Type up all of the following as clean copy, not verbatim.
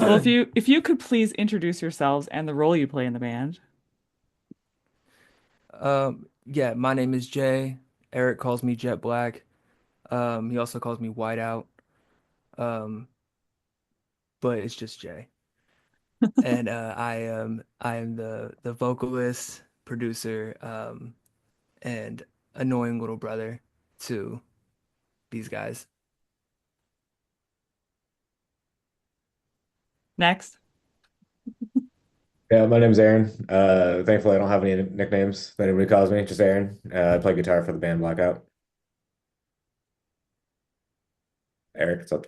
Well, if you could please introduce yourselves and the role you play in the band. Yeah, my name is Jay. Eric calls me Jet Black. He also calls me Whiteout. Um, but it's just Jay. And I am the vocalist, producer, and annoying little brother to these guys. Next. Yeah, my name's Aaron. Thankfully, I don't have any nicknames that anybody calls me, just Aaron. I play guitar for the band Blackout. Eric, what's up?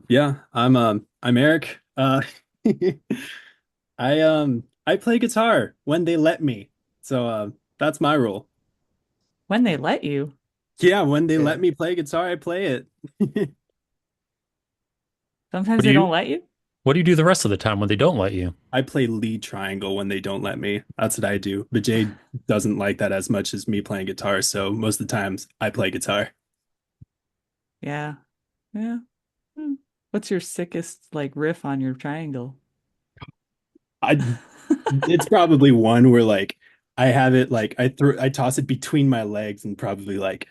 Yeah, I'm Eric. I play guitar when they let me. So that's my role. When they let you. Yeah, when they let Yeah. me play guitar, I play it. Sometimes What do they don't you let you. what do you do the rest of the time when they don't let you? I play lead triangle when they don't let me. That's what I do. But Jay doesn't like that as much as me playing guitar, so most of the times I play guitar. Yeah. Yeah. Hmm. What's your sickest like riff on your triangle? I it's probably one where like I have it like I toss it between my legs and probably like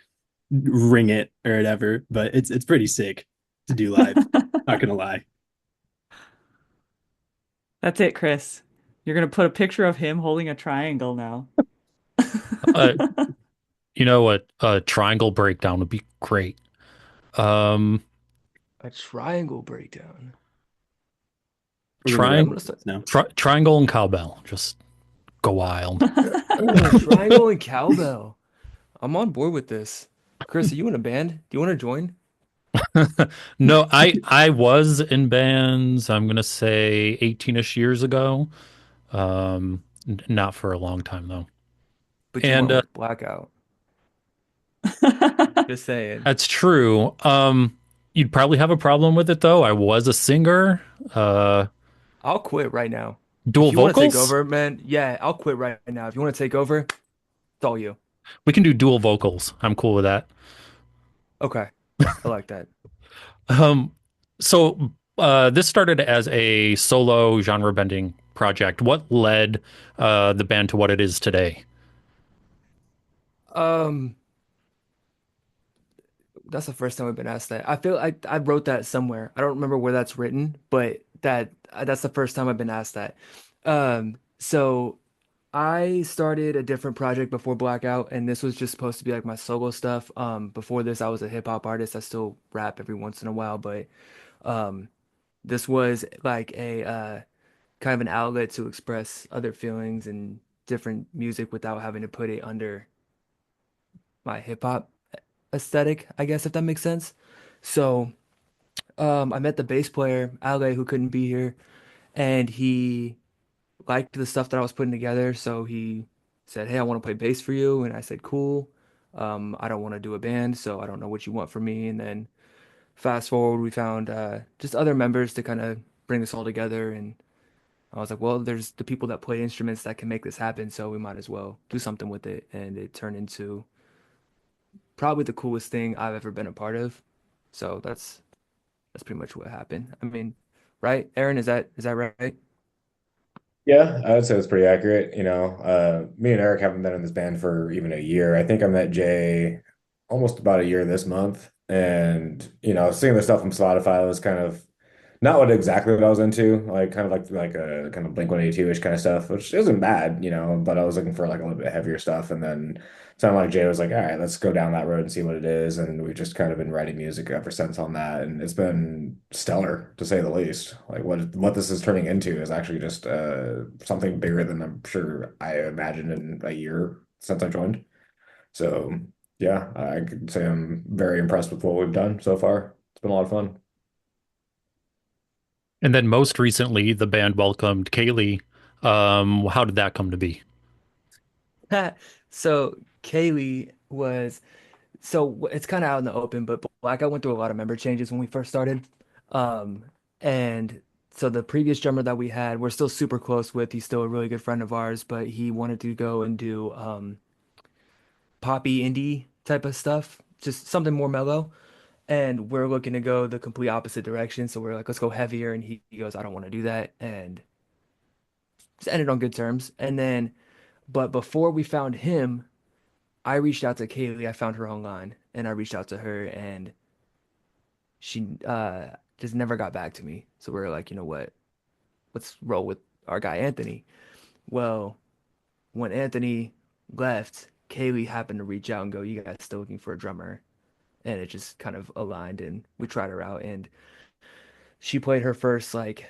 ring it or whatever, but it's pretty sick to do live. Not gonna lie. That's it, Chris. You're gonna put a picture of him holding a triangle now. Uh, you know what? A triangle breakdown would be great. Um, A triangle breakdown. We're gonna go I'm triangle, gonna start. now. triangle and cowbell. Just go wild. Triangle and cowbell. I'm on board with this. Chris, are you in a band? Do you want to join? No, I was in bands. I'm gonna say 18-ish years ago. Not for a long time though. But you And weren't with Blackout. Just saying. that's true. You'd probably have a problem with it though. I was a singer. Uh, I'll quit right now. dual If you want to take vocals. over, man, yeah, I'll quit right now. If you want to take over, it's all you. We can do dual vocals. I'm cool with that. Okay. I like that. Um, so this started as a solo genre bending project. What led the band to what it is today? Um, that's the first time I've been asked that. I feel I wrote that somewhere. I don't remember where that's written, but that's the first time I've been asked that. So I started a different project before Blackout, and this was just supposed to be like my solo stuff. Before this, I was a hip hop artist. I still rap every once in a while, but um, this was like a kind of an outlet to express other feelings and different music without having to put it under my hip hop aesthetic, I guess, if that makes sense. So, I met the bass player, Ale, who couldn't be here, and he liked the stuff that I was putting together. So he said, "Hey, I want to play bass for you." And I said, "Cool. I don't want to do a band, so I don't know what you want from me." And then fast forward, we found just other members to kind of bring us all together. And I was like, "Well, there's the people that play instruments that can make this happen, so we might as well do something with it." And it turned into probably the coolest thing I've ever been a part of. So that's pretty much what happened. I mean, right, Aaron, is that right? Yeah, I would say that's pretty accurate. Me and Eric haven't been in this band for even a year. I think I met Jay almost about a year this month. And, seeing the stuff on Spotify was kind of not exactly what I was into, like kind of like a kind of Blink-182-ish kind of stuff, which isn't bad, but I was looking for like a little bit heavier stuff. And then sounded like Jay was like, all right, let's go down that road and see what it is. And we've just kind of been writing music ever since on that. And it's been stellar to say the least. Like what this is turning into is actually just something bigger than I'm sure I imagined in a year since I joined. So yeah, I could say I'm very impressed with what we've done so far. It's been a lot of fun. And then most recently, the band welcomed Kaylee. How did that come to be? So Kaylee was it's kind of out in the open, but Blackout went through a lot of member changes when we first started. Um, and so the previous drummer that we had, we're still super close with. He's still a really good friend of ours, but he wanted to go and do poppy indie type of stuff, just something more mellow. and we're looking to go the complete opposite direction. So we're like, let's go heavier, and he goes, I don't want to do that, and just ended on good terms. And then, but before we found him, I reached out to Kaylee. I found her online, and I reached out to her, and she just never got back to me. So we are like, you know what? Let's roll with our guy Anthony. Well, when Anthony left, Kaylee happened to reach out and go, "You guys still looking for a drummer?" And it just kind of aligned, and we tried her out, and she played her first like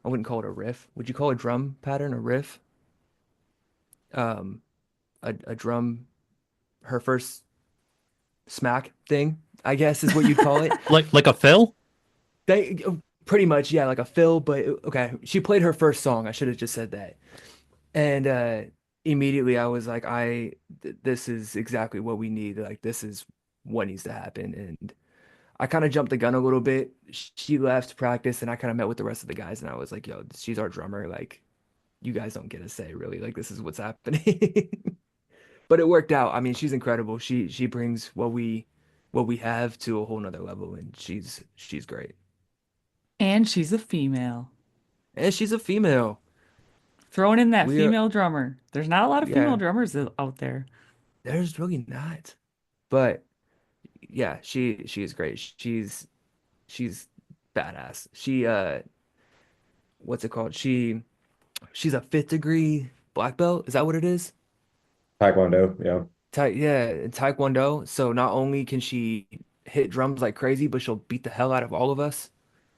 I wouldn't call it a riff. Would you call a drum pattern a riff? Um, a drum, her first smack thing, I guess is what you'd call it. Like a fill? They pretty much, yeah, like a fill, but okay. She played her first song. I should have just said that. And immediately I was like, this is exactly what we need. Like this is what needs to happen. And I kind of jumped the gun a little bit. She left practice and I kind of met with the rest of the guys and I was like, yo, she's our drummer. Like you guys don't get a say really. Like this is what's happening. But it worked out. I mean, she's incredible. She brings what we have to a whole nother level and she's great. And she's a female. And she's a female. Throwing in that We are, female drummer. There's not a lot of female yeah, drummers out there. there's really not. But yeah, she is great. She's badass. What's it called? She's a fifth degree black belt. Is that what it is? Taekwondo, yeah. Yeah, in Taekwondo. So not only can she hit drums like crazy, but she'll beat the hell out of all of us.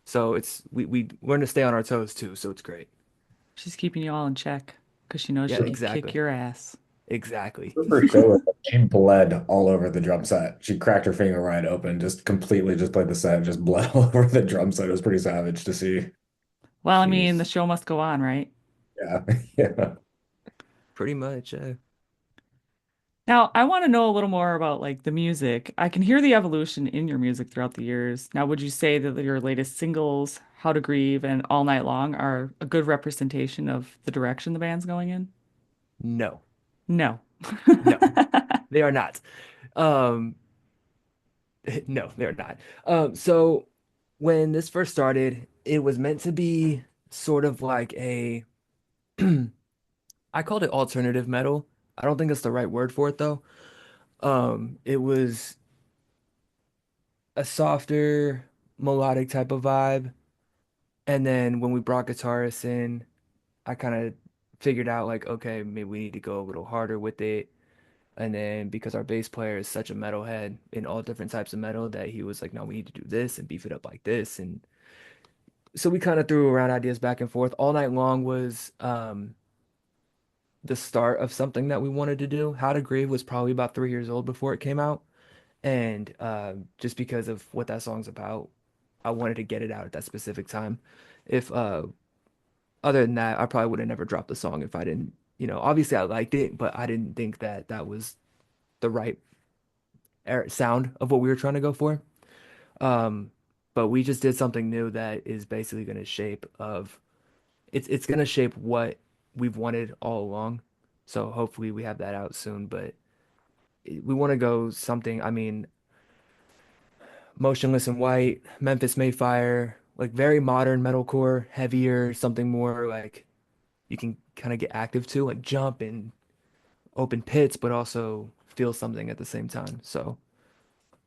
So it's we learn to stay on our toes too. So it's great. She's keeping you all in check because she knows Yeah, she can kick exactly. your ass. Exactly. Super killer. She bled all over the drum set. She cracked her finger right open, just completely just played the set, just bled all over the drum set. It was pretty savage to see. Well, I mean, the She's show must go on, right? Yeah. Yeah. pretty much Now, I want to know a little more about like the music. I can hear the evolution in your music throughout the years. Now, would you say that your latest singles, How to Grieve and All Night Long, are a good representation of the direction the band's going in? no. No. No. They are not. Um no, they're not. So when this first started, it was meant to be sort of like a I called it alternative metal. I don't think that's the right word for it though. It was a softer melodic type of vibe. And then when we brought guitarists in, I kind of figured out like, okay, maybe we need to go a little harder with it. And then because our bass player is such a metalhead in all different types of metal that he was like, no, we need to do this and beef it up like this. And so we kind of threw around ideas back and forth. All Night Long was the start of something that we wanted to do. How to Grieve was probably about 3 years old before it came out. And just because of what that song's about, I wanted to get it out at that specific time. If other than that, I probably would have never dropped the song if I didn't, obviously I liked it, but I didn't think that that was the right sound of what we were trying to go for. Um, but we just did something new that is basically going to shape of it's going to shape what we've wanted all along. So hopefully we have that out soon, but we want to go something, I mean, Motionless in White, Memphis Mayfire, like very modern metalcore, heavier, something more like you can kind of get active to, like jump and open pits, but also feel something at the same time. So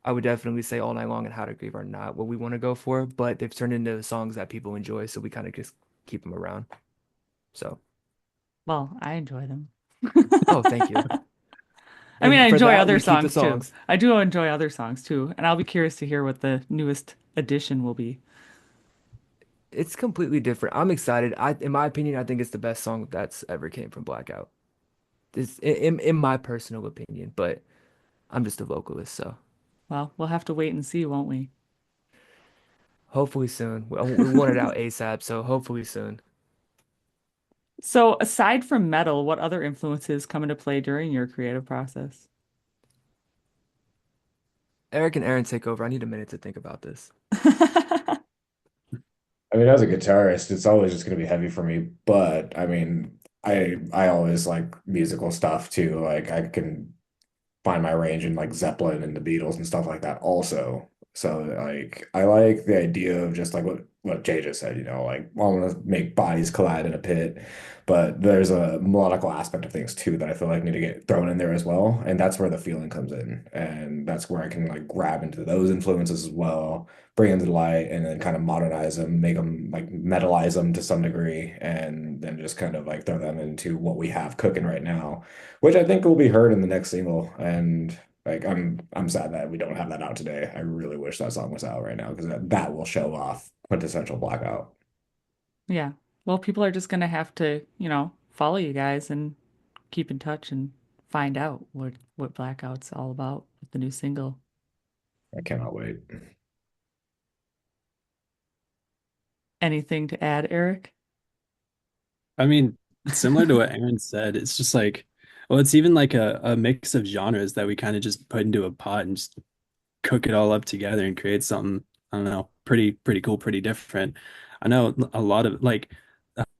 I would definitely say All Night Long and How to Grieve are not what we want to go for, but they've turned into songs that people enjoy, so we kind of just keep them around. So, Well, I enjoy them. oh, thank you. I mean, I And for enjoy that, other we keep the songs too. songs. I do enjoy other songs too, and I'll be curious to hear what the newest addition will be. It's completely different. I'm excited. In my opinion, I think it's the best song that's ever came from Blackout. This, in my personal opinion, but I'm just a vocalist, so Well, we'll have to wait and see, won't we? hopefully soon. We want it out ASAP, so hopefully soon. So, aside from metal, what other influences come into play during your creative process? Eric and Aaron take over. I need a minute to think about this. I mean, as a guitarist, it's always just going to be heavy for me. But I mean, I always like musical stuff too. Like I can find my range in like Zeppelin and the Beatles and stuff like that also. So like I like the idea of just like what Jay just said, like I want to make bodies collide in a pit, but there's a melodical aspect of things too that I feel like need to get thrown in there as well, and that's where the feeling comes in, and that's where I can like grab into those influences as well, bring them to light, and then kind of modernize them, make them like metalize them to some degree, and then just kind of like throw them into what we have cooking right now, which I think will be heard in the next single. And like I'm sad that we don't have that out today. I really wish that song was out right now because that will show off quintessential Blackout. Yeah. Well, people are just gonna have to, follow you guys and keep in touch and find out what Blackout's all about with the new single. I cannot wait. Anything to add, Eric? I mean, similar to what Aaron said, it's just like, well, it's even like a mix of genres that we kind of just put into a pot and just cook it all up together and create something, I don't know, pretty cool, pretty different. I know a lot of like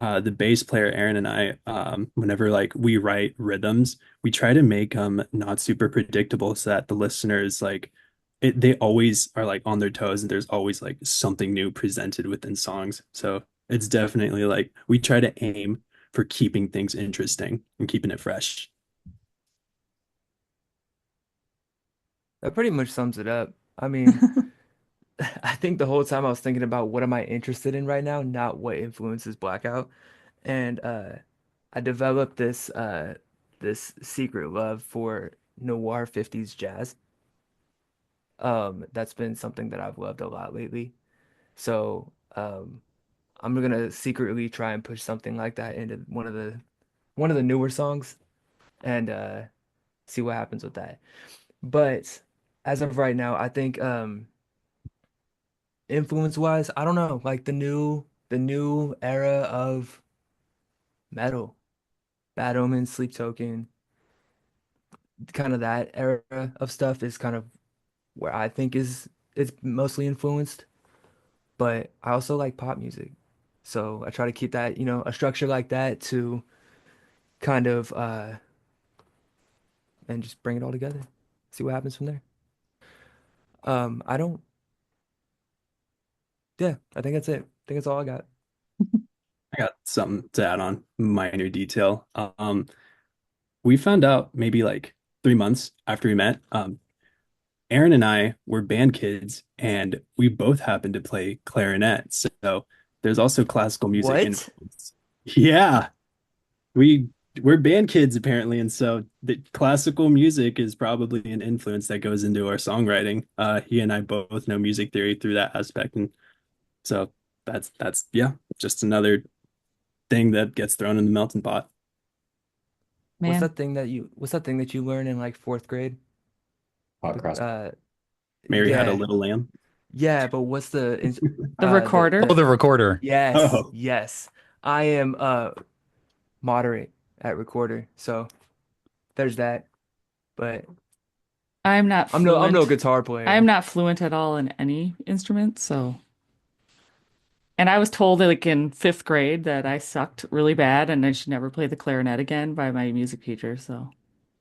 the bass player Aaron and I, whenever like we write rhythms, we try to make them not super predictable so that the listeners like they always are like on their toes and there's always like something new presented within songs. So it's definitely like we try to aim for keeping things interesting and keeping it fresh. That pretty much sums it up. I mean, I think the whole time I was thinking about what am I interested in right now, not what influences Blackout. And I developed this secret love for noir 50s jazz. That's been something that I've loved a lot lately. So I'm gonna secretly try and push something like that into one of the newer songs and see what happens with that. But as of right now, I think influence wise, I don't know, like the new era of metal, Bad Omen, Sleep Token, kind of that era of stuff is kind of where I think is it's mostly influenced. But I also like pop music. So I try to keep that, a structure like that to kind of and just bring it all together. See what happens from there. I don't Yeah, I think that's it. I think that's all I got. I got something to add on, minor detail. We found out maybe like 3 months after we met. Aaron and I were band kids, and we both happened to play clarinet. So there's also classical music What? influence. Yeah, we we're band kids apparently, and so the classical music is probably an influence that goes into our songwriting. He and I both know music theory through that aspect, and so that's yeah, just another thing that gets thrown in the melting pot. Man, What's that thing that you learn in like fourth grade? Hot But cross. Mary had a yeah. little lamb. Yeah, but what's the the Oh, recorder. the recorder. yes, Oh, yes. I am moderate at recorder. So there's that. But I'm not I'm no fluent. guitar I'm player. not fluent at all in any instrument, so. And I was told like in fifth grade that I sucked really bad and I should never play the clarinet again by my music teacher, so.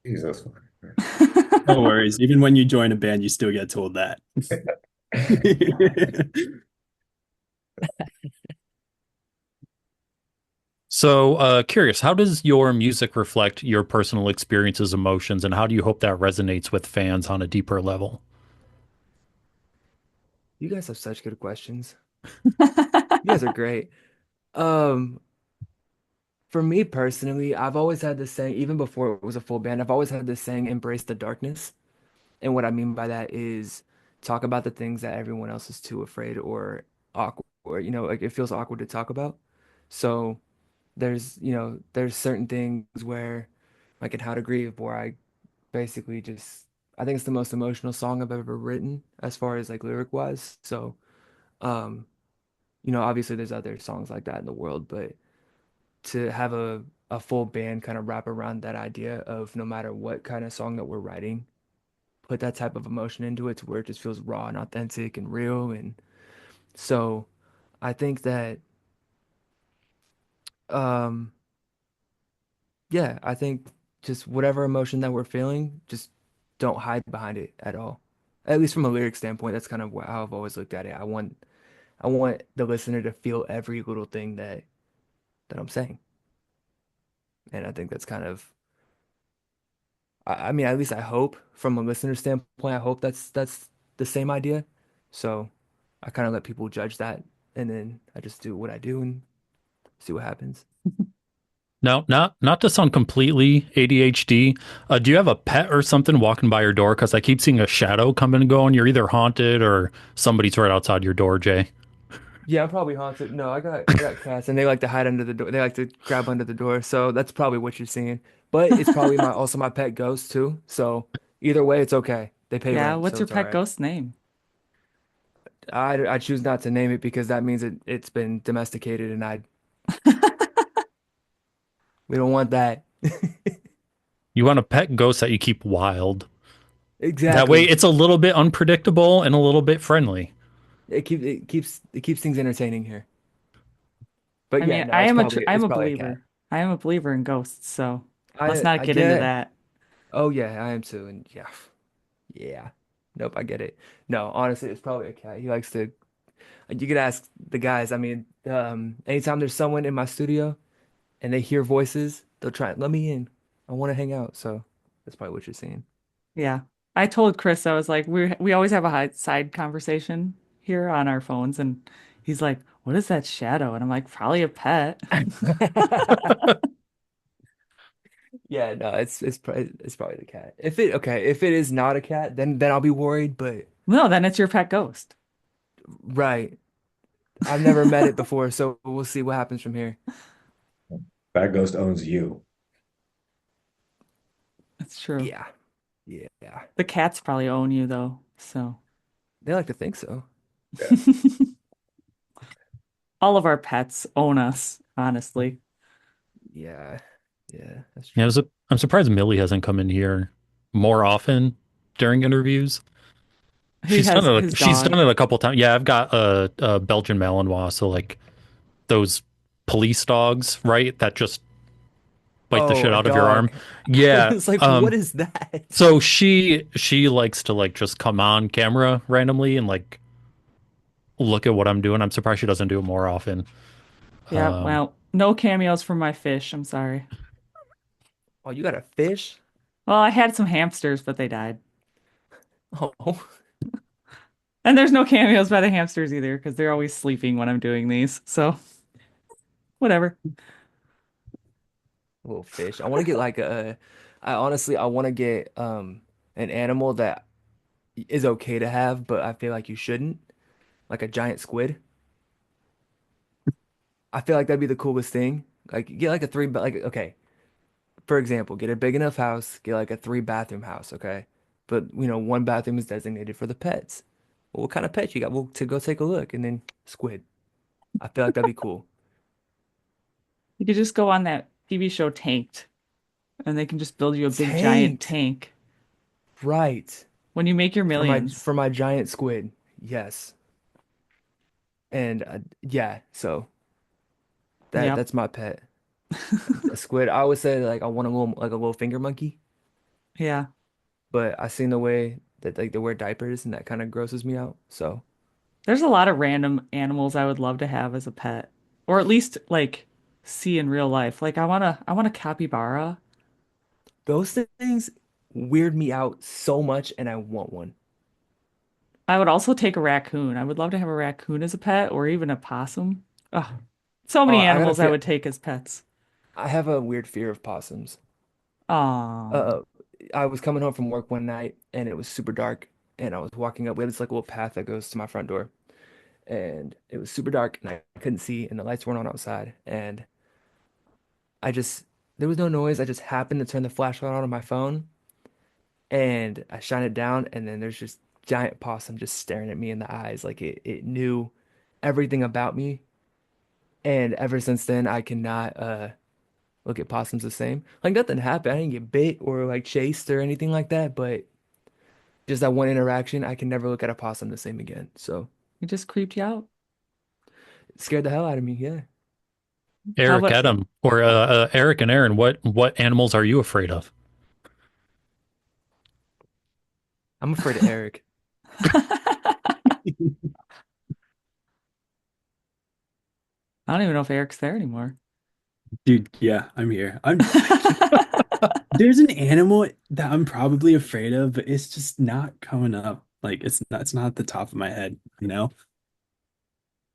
Jesus. no worries. Even when you join a band, you still get told that. So, curious, how does your music reflect your personal experiences, emotions, and how do you hope that resonates with fans on a deeper level? You guys have such good questions. You guys are great. Um, for me personally, I've always had this saying, even before it was a full band, I've always had this saying, embrace the darkness. And what I mean by that is talk about the things that everyone else is too afraid or awkward, or, like it feels awkward to talk about. So there's certain things where, like in How to Grieve, where I basically just, I think it's the most emotional song I've ever written as far as like lyric wise. So, um, obviously there's other songs like that in the world, but to have a full band kind of wrap around that idea of no matter what kind of song that we're writing, put that type of emotion into it to where it just feels raw and authentic and real. And so I think that, um, yeah, I think just whatever emotion that we're feeling, just don't hide behind it at all. At least from a lyric standpoint, that's kind of how I've always looked at it. I want the listener to feel every little thing that I'm saying. And I think that's kind of I mean, at least I hope from a listener standpoint, I hope that's the same idea. So I kind of let people judge that, and then I just do what I do and see what happens. Now, not to sound completely ADHD, do you have a pet or something walking by your door? Because I keep seeing a shadow come and go, and you're either haunted or somebody's right outside your door, Jay. Yeah, I'm probably haunted. No, I got cats and they like to hide under the door. They like to grab under the door. So that's probably what you're seeing. But it's probably my also my pet ghost too. So either way, it's okay. They pay Yeah, rent, what's so your it's all pet right. ghost name? I choose not to name it because that means it's been domesticated and I we don't want that. You want a pet ghost that you keep wild. That way, Exactly. it's a little bit unpredictable and a little bit friendly. It keeps things entertaining here. But I yeah, mean, no, I am it's a probably a cat. believer. I am a believer in ghosts, so let's not I get into get. that. Oh yeah, I am too. And yeah, yeah. Nope, I get it. No, honestly, it's probably a cat. He likes to. You could ask the guys. I mean, anytime there's someone in my studio and they hear voices, they'll try let me in. I want to hang out. So that's probably what you're seeing. Yeah. I told Chris, I was like, we always have a side conversation here on our phones, and he's like, "What is that shadow?" And I'm like, "Probably a pet." Yeah, no, it's probably the cat. If it okay, if it is not a cat, then I'll be worried. But No, then it's your pet ghost. right, I've never met it before, so we'll see what happens from here. That ghost owns you. It's true. Yeah, yeah, The cats probably own you though, so they like to think so. Yeah. all of our pets own us, honestly. Yeah, yeah, that's Yeah, true. I'm surprised Millie hasn't come in here more often during interviews. He has his She's dog. done it a couple times. Yeah, I've got a Belgian Malinois, so like those police dogs, right? That just bite the Oh, shit a out of your arm. dog. I Yeah. was like, what is that? So she likes to like just come on camera randomly and like look at what I'm doing. I'm surprised she doesn't do it more often. Yeah, Um, well, no cameos from my fish. I'm sorry. Oh, you got a fish? Well, I had some hamsters, but they died. Oh, And there's no cameos by the hamsters either, because they're always sleeping when I'm doing these. So, whatever. little fish. I want to get like a. I honestly, I want to get an animal that is okay to have, but I feel like you shouldn't, like a giant squid. I feel like that'd be the coolest thing. Like get like a like okay, for example, get a big enough house, get like a three bathroom house, okay? But one bathroom is designated for the pets. Well, what kind of pet you got? Well, to go take a look and then squid. I feel like that'd be cool. You could just go on that TV show Tanked, and they can just build you a big giant Tanked. tank Right. when you make your millions. For my giant squid. Yes. And yeah, so Yep. that's my pet. A squid. I would say like I want a little like a little finger monkey, Yeah. but I seen the way that like they wear diapers and that kind of grosses me out. So There's a lot of random animals I would love to have as a pet, or at least like see in real life. Like I want a capybara. those things weird me out so much and I want one. I would also take a raccoon. I would love to have a raccoon as a pet or even a possum. Oh, so many I gotta animals I feel would take as pets. I have a weird fear of possums. Oh, Uh, I was coming home from work one night and it was super dark and I was walking up. We have this like little path that goes to my front door and it was super dark and I couldn't see and the lights weren't on outside and I just there was no noise. I just happened to turn the flashlight on my phone and I shine it down and then there's just giant possum just staring at me in the eyes like it knew everything about me. And ever since then I cannot look at possums the same. Like nothing happened. I didn't get bit or like chased or anything like that, but just that one interaction, I can never look at a possum the same again. So it just creeped you out. it scared the hell out of me. Yeah. How Eric, about Adam, or Eric and Aaron, what animals are you afraid of? I'm afraid of Eric. I don't even know if Eric's there anymore. Dude, yeah, I'm here. I can't, there's an animal that I'm probably afraid of, but it's just not coming up. Like it's not at the top of my head, you know?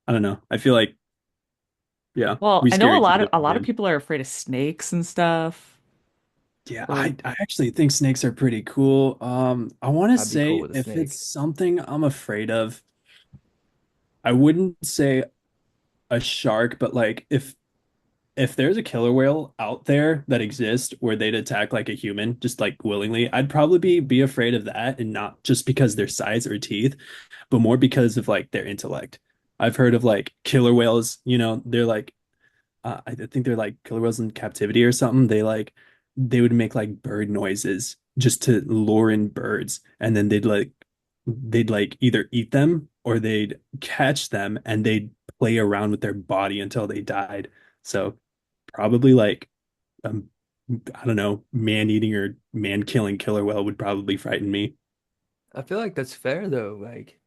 I don't know. I feel like, yeah, Well, we I know scare each other a with lot of him. people are afraid of snakes and stuff. Yeah, Or I actually think snakes are pretty cool. I want to I'd be cool say with a if it's snake. something I'm afraid of, I wouldn't say a shark, but like if there's a killer whale out there that exists where they'd attack like a human just like willingly, I'd probably be afraid of that, and not just because their size or teeth, but more because of like their intellect. I've heard of like killer whales, they're like I think they're like killer whales in captivity or something. They would make like bird noises just to lure in birds, and then they'd like either eat them or they'd catch them and they'd play around with their body until they died. So probably like um I don't know, man eating or man killing killer whale would probably frighten me. I feel like that's fair though. Like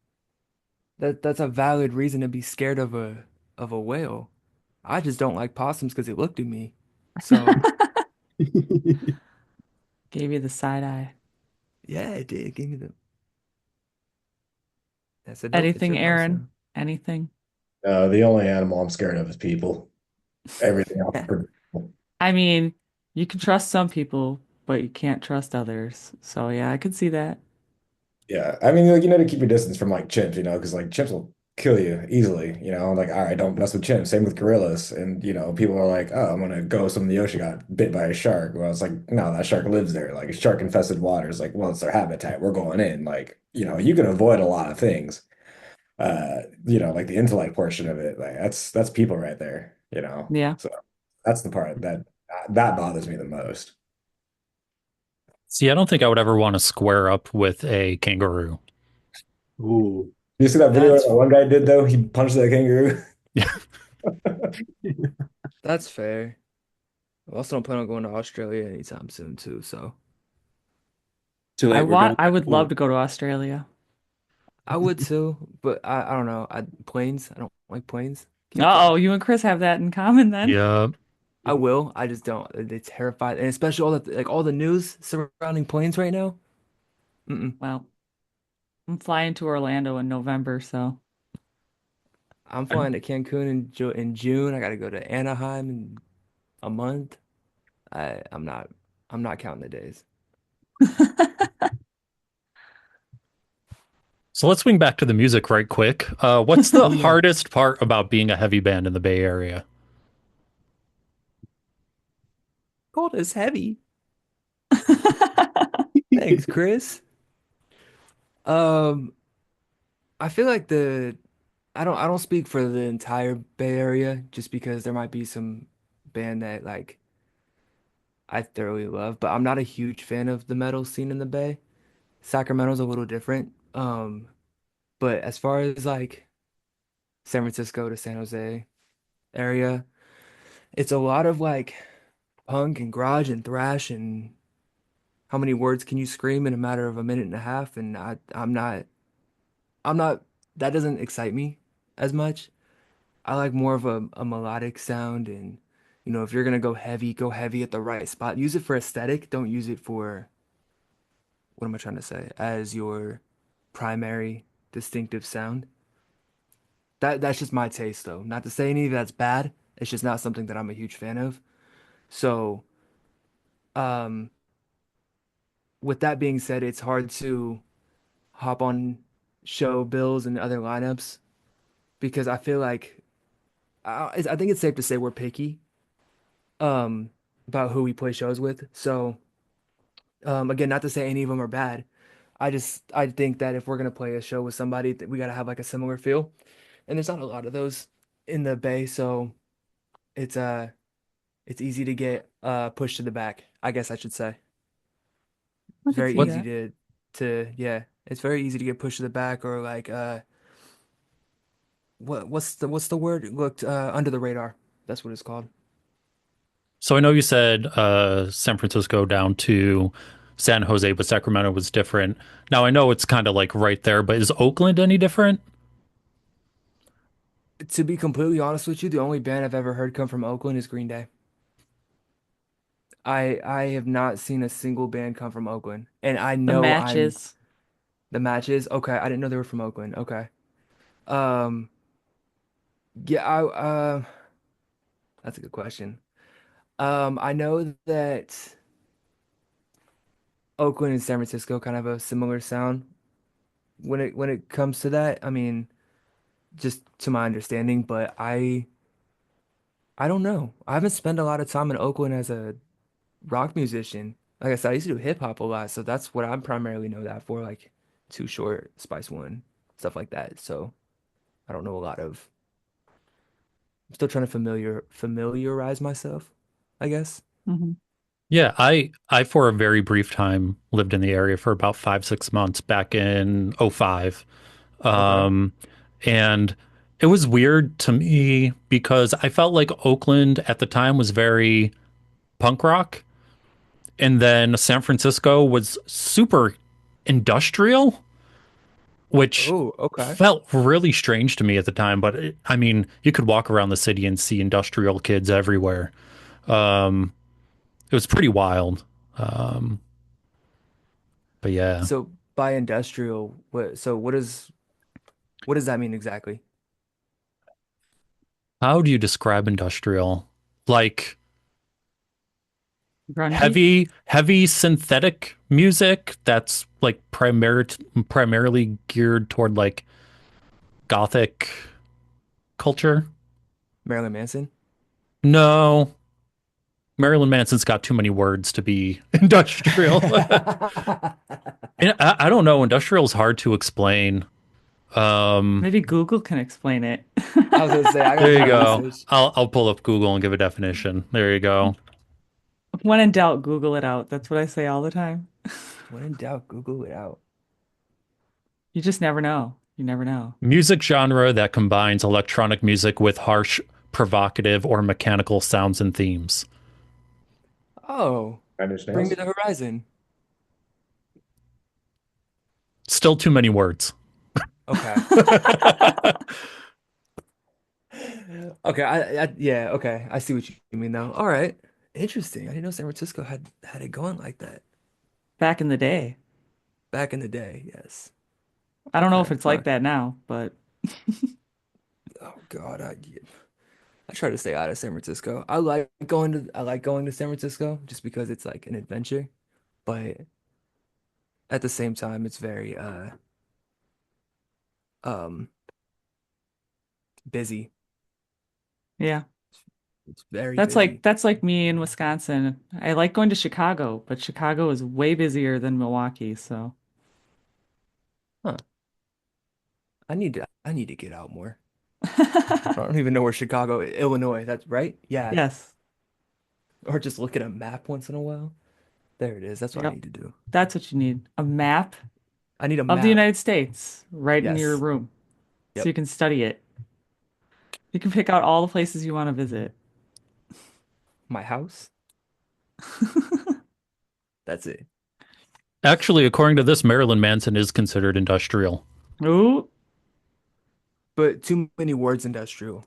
that's a valid reason to be scared of a whale. I just don't like possums because they looked at me. So gave you the side eye. yeah, it did. Give me the. I said nope. It's Anything, your house Aaron? now. Anything? The only animal I'm scared of is people. Everything else is predictable. I mean, you can trust some people, but you can't trust others. So yeah, I could see that. Yeah, I mean, like, to keep your distance from like chimps, because like chimps will kill you easily. Like, all right, don't mess with chimps. Same with gorillas, and people are like, oh, I'm gonna go swim in the ocean, got bit by a shark. Well, it's like, no, that shark lives there. Like, shark infested waters. Like, well, it's their habitat. We're going in. Like, you can avoid a lot of things. Like the intellect portion of it, like that's people right there. Yeah. So that's the part that bothers me the most. See, I don't think I would ever want to square up with a kangaroo. Ooh. You see that video that That's one guy did though? He punched that kangaroo. that's fair. I also don't plan on going to Australia anytime soon too. So Too late, we're going I back would love home. to go to Australia. I would too, but I don't know. Planes. I don't like planes. Can't fly. Uh-oh, you and Chris have that in common then. Yeah. I will. I just don't. They terrify, and especially all the news surrounding planes right now. Mm-mm. Well, I'm flying to Orlando in November, so I'm flying to Cancun in June. I got to go to Anaheim in a month. I'm not. I'm not counting the days. So let's swing back to the music right quick. What's the Oh yeah, hardest part about being a heavy band in the Bay Area? cold is heavy. Thanks, Chris. Um, I feel like the I don't speak for the entire Bay Area just because there might be some band that like I thoroughly love, but I'm not a huge fan of the metal scene in the Bay. Sacramento's a little different. But as far as like San Francisco to San Jose area, it's a lot of like punk and garage and thrash and how many words can you scream in a matter of a minute and a half? And I'm not, that doesn't excite me as much. I like more of a melodic sound and if you're gonna go heavy at the right spot. Use it for aesthetic. Don't use it for what am I trying to say? As your primary distinctive sound. That's just my taste though. Not to say any of that's bad. It's just not something that I'm a huge fan of. So, um, with that being said, it's hard to hop on show bills and other lineups because I feel like I think it's safe to say we're picky um about who we play shows with. So, again, not to say any of them are bad. I think that if we're gonna play a show with somebody, that we gotta have like a similar feel, and there's not a lot of those in the Bay, so it's uh it's easy to get pushed to the back, I guess I should say. I It's could very see What easy that. to yeah, it's very easy to get pushed to the back or like what's the word? Looked under the radar. That's what it's called. So I know you said San Francisco down to San Jose, but Sacramento was different. Now I know it's kind of like right there, but is Oakland any different? To be completely honest with you, the only band I've ever heard come from Oakland is Green Day. I have not seen a single band come from Oakland, and I The know I'm matches. the matches. Okay, I didn't know they were from Oakland. Okay, um, yeah, that's a good question. I know that Oakland and San Francisco kind of have a similar sound when it comes to that. I mean, just to my understanding, but I don't know. I haven't spent a lot of time in Oakland as a rock musician. Like I said, I used to do hip hop a lot, so that's what I'm primarily know that for, like Too Short, Spice One, stuff like that. So I don't know a lot of. I'm still trying to familiarize myself, I guess. Hmm. Yeah, I for a very brief time lived in the area for about 5, 6 months back in '05. Okay. Um, and it was weird to me because I felt like Oakland at the time was very punk rock, and then San Francisco was super industrial, which Oh, okay. felt really strange to me at the time. But I mean, you could walk around the city and see industrial kids everywhere. Um, it was pretty wild. Um, but yeah, So by industrial, what does that mean exactly? how do you describe industrial? Like Grungy. heavy synthetic music that's like primarily geared toward like gothic culture. Marilyn Manson? No, Marilyn Manson's got too many words to be industrial. And I don't know. Industrial is hard to explain. Um, Maybe Google can explain it. I was gonna say I gotta there do you my go. research. I'll pull up Google and give a definition. There you go. When in doubt, Google it out. That's what I say all the time. When in doubt, Google it out. You just never know. You never know. Music genre that combines electronic music with harsh, provocative, or mechanical sounds and themes. Oh, Nine Inch Bring Me Nails. the Horizon. Still too many words. Okay. Okay, yeah, okay. I see what you mean now. All right. Interesting. I didn't know San Francisco had it going like that Back in the day. back in the day. Yes. I don't know if Okay. it's Huh. like that now, but Oh God, I try to stay out of San Francisco. I like going to San Francisco just because it's like an adventure, but at the same time it's very um busy. yeah. It's very That's like busy. that's like me in Wisconsin. I like going to Chicago, but Chicago is way busier than Milwaukee, so Huh. I need to get out more. I don't even know where Chicago, Illinois, that's right? Yeah. yes. Or just look at a map once in a while. There it is. That's what I Yep. need to do. That's what you need. A map I need a of the map. United States right in your Yes. room so you Yep. can study it. You can pick out all the places you want to visit. My house. That's it. Actually, according to this, Marilyn Manson is considered industrial. Ooh, But too many words industrial.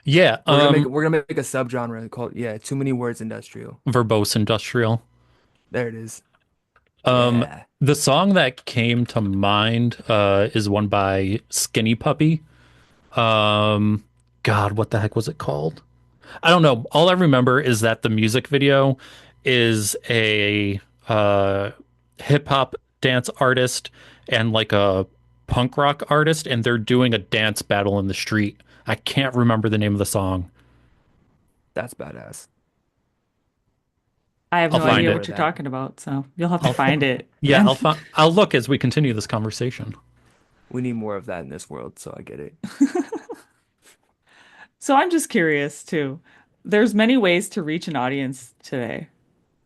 Yeah, We're gonna make a subgenre called, yeah, too many words industrial. verbose industrial. There it is. Um, Yeah. the song that came to mind is one by Skinny Puppy. Um, God, what the heck was it called? I don't know. All I remember is that the music video is a hip hop dance artist and like a punk rock artist, and they're doing a dance battle in the street. I can't remember the name of the song. That's badass. I have I'll no We need find idea more it. what of you're that. talking about, so you'll have to I'll find it. yeah, And I'll look as we continue this conversation. We need more of that in this world, so I get it. so I'm just curious too. There's many ways to reach an audience today.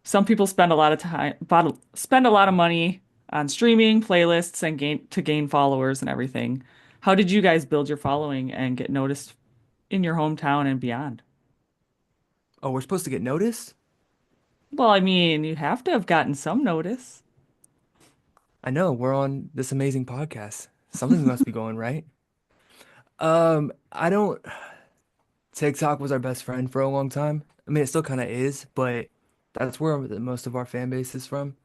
Some people spend a lot of spend a lot of money on streaming, playlists, and gain followers and everything. How did you guys build your following and get noticed in your hometown and beyond? Oh, we're supposed to get noticed? Well, I mean, you have to have gotten some notice. I know we're on this amazing podcast. Something must be going right. I don't. TikTok was our best friend for a long time. I mean, it still kind of is, but that's where most of our fan base is from.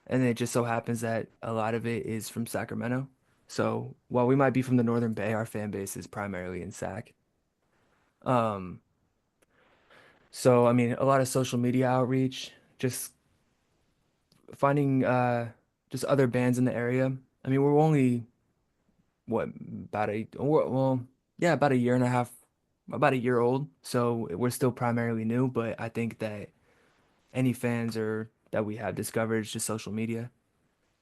And it just so happens that a lot of it is from Sacramento. So while we might be from the Northern Bay, our fan base is primarily in Sac. Um, so I mean, a lot of social media outreach, just finding just other bands in the area. I mean, we're only what about yeah, about a year and a half, about a year old. So we're still primarily new, but I think that any fans or that we have discovered is just social media.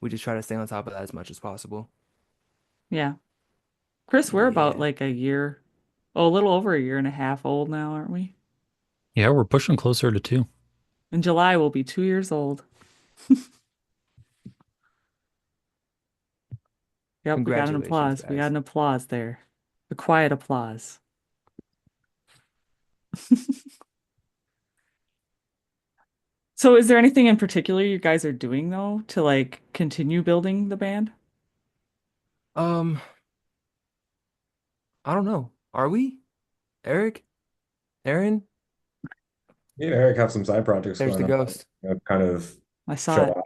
We just try to stay on top of that as much as possible. Yeah. Chris, we're about Yeah. like a year, oh, a little over a year and a half old now, aren't we? Yeah, we're pushing closer to two. In July, we'll be 2 years old. Yep, we got an Congratulations, applause. We got guys. an applause there. A quiet applause. So is there anything in particular you guys are doing though to like continue building the band? Um, I don't know. Are we? Eric? Aaron? Me and Eric have some side projects There's going the on, ghost. kind of I saw show it. off.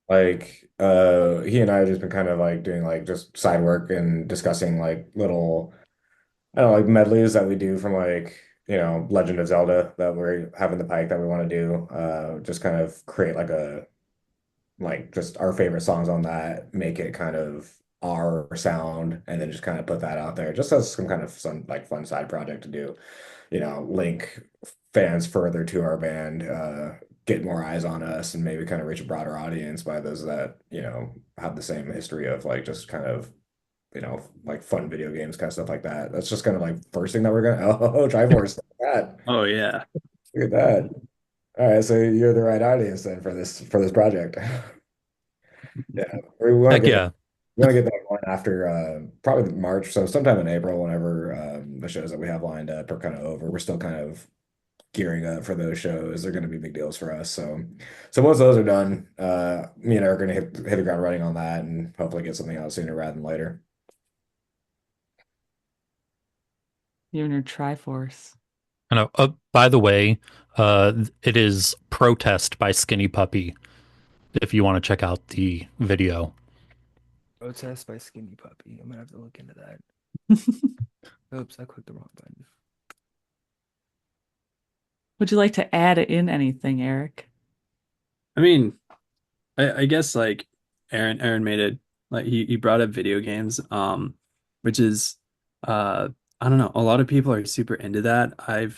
Like, he and I have just been kind of like doing like just side work and discussing like little, I don't know, like medleys that we do from like, Legend of Zelda that we're having the pike that we want to do. Just kind of create like just our favorite songs on that, make it kind of our sound, and then just kind of put that out there, just as some kind of fun side project to do. Link fans further to our band, get more eyes on us, and maybe kind of reach a broader audience by those that, have the same history of like just kind of, like fun video games, kind of stuff like that. That's just kind of like first thing that we're gonna, oh, Triforce, look at that. Oh yeah. Look at that. All right, so you're the right audience then for this project. Yeah, we want to Heck get that. yeah. We want to get that going after probably March, so sometime in April, whenever the shows that we have lined up are kind of over. We're still kind of gearing up for those shows. They're going to be big deals for us. So once those are done, me and Eric are going to hit the ground running on that, and hopefully get something out sooner rather than later. You and your Triforce. I know. By the way, it is Protest by Skinny Puppy if you want to check out the video. Protest by Skinny Puppy. I'm gonna have to look into that. Oops, I clicked the wrong button. Would you like to add in anything, Eric? I mean, I guess like Aaron made it like he brought up video games, which is I don't know, a lot of people are super into that. I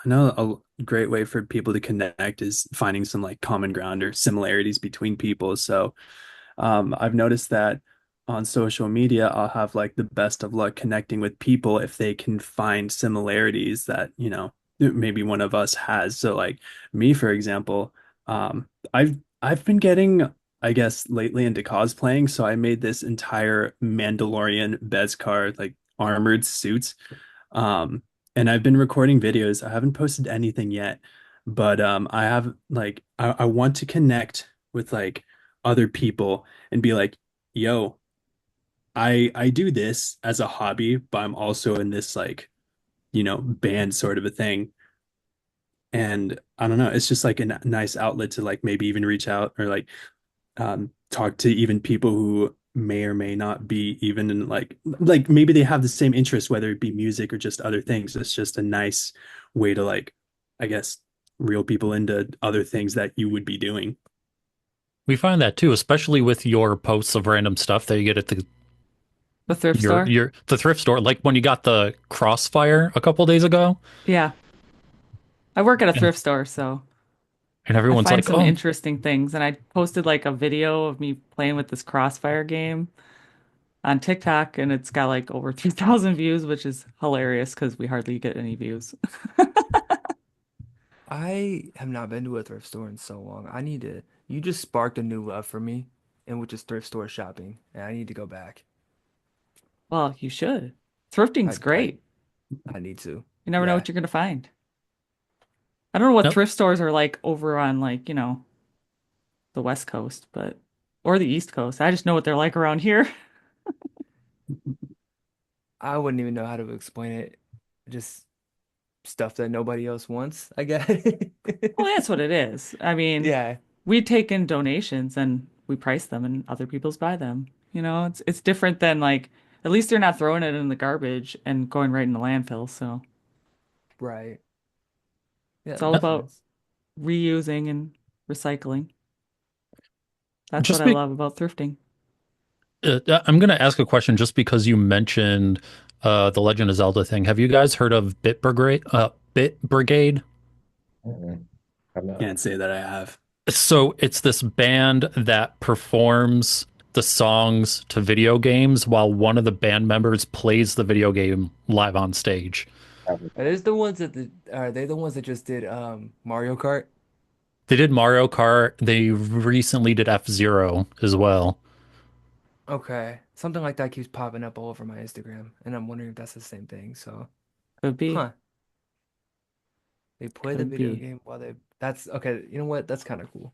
know a great way for people to connect is finding some like common ground or similarities between people. So I've noticed that on social media, I'll have like the best of luck connecting with people if they can find similarities that, maybe one of us has. So like me, for example, I've been getting, I guess, lately into cosplaying. So I made this entire Mandalorian Beskar like armored suits. Um, and I've been recording videos. I haven't posted anything yet, but I have like I want to connect with like other people and be like, yo, I do this as a hobby, but I'm also in this like, band sort of a thing. And I don't know, it's just like a nice outlet to like maybe even reach out or like talk to even people who may or may not be even in like maybe they have the same interest, whether it be music or just other things. It's just a nice way to like, I guess, reel people into other things that you would be doing. We find that too, especially with your posts of random stuff that you get at The thrift store? the thrift store. Like when you got the Crossfire a couple days ago, Yeah. I work at a and thrift store, so I everyone's find like, some "Oh, interesting things. And I posted like a video of me playing with this Crossfire game on TikTok, and it's got like over 3,000 views, which is hilarious because we hardly get any views. I have not been to a thrift store in so long. I need to. You just sparked a new love for me, and which is thrift store shopping, and I need to go back. Well, you should. Thrifting's I great. I need to. You never know Yeah. what you're going to find. I don't know what Nope. thrift stores are like over on like, the West Coast, but or the East Coast. I just know what they're like around here. I wouldn't even know how to explain it. Just stuff that nobody else wants, I guess. Well, that's what it is. I mean, Yeah, we take in donations and we price them and other people's buy them. It's different than like at least they're not throwing it in the garbage and going right in the landfill. So right. Yeah, it's that all Uh, makes about sense. reusing and recycling. That's what Just I be love about thrifting. I'm going to ask a question just because you mentioned the Legend of Zelda thing. Have you guys heard of Bit Brigade? Bit Brigade? Mm-mm. I'm not. Can't say that I have. So it's this band that performs the songs to video games while one of the band members plays the video game live on stage. Are those the ones are they the ones that just did Mario Kart? They did Mario Kart. They recently did F-Zero as well. Okay. Something like that keeps popping up all over my Instagram, and I'm wondering if that's the same thing. So, Could be, huh. They play the could video be. game while they that's okay, you know what? That's kind of cool.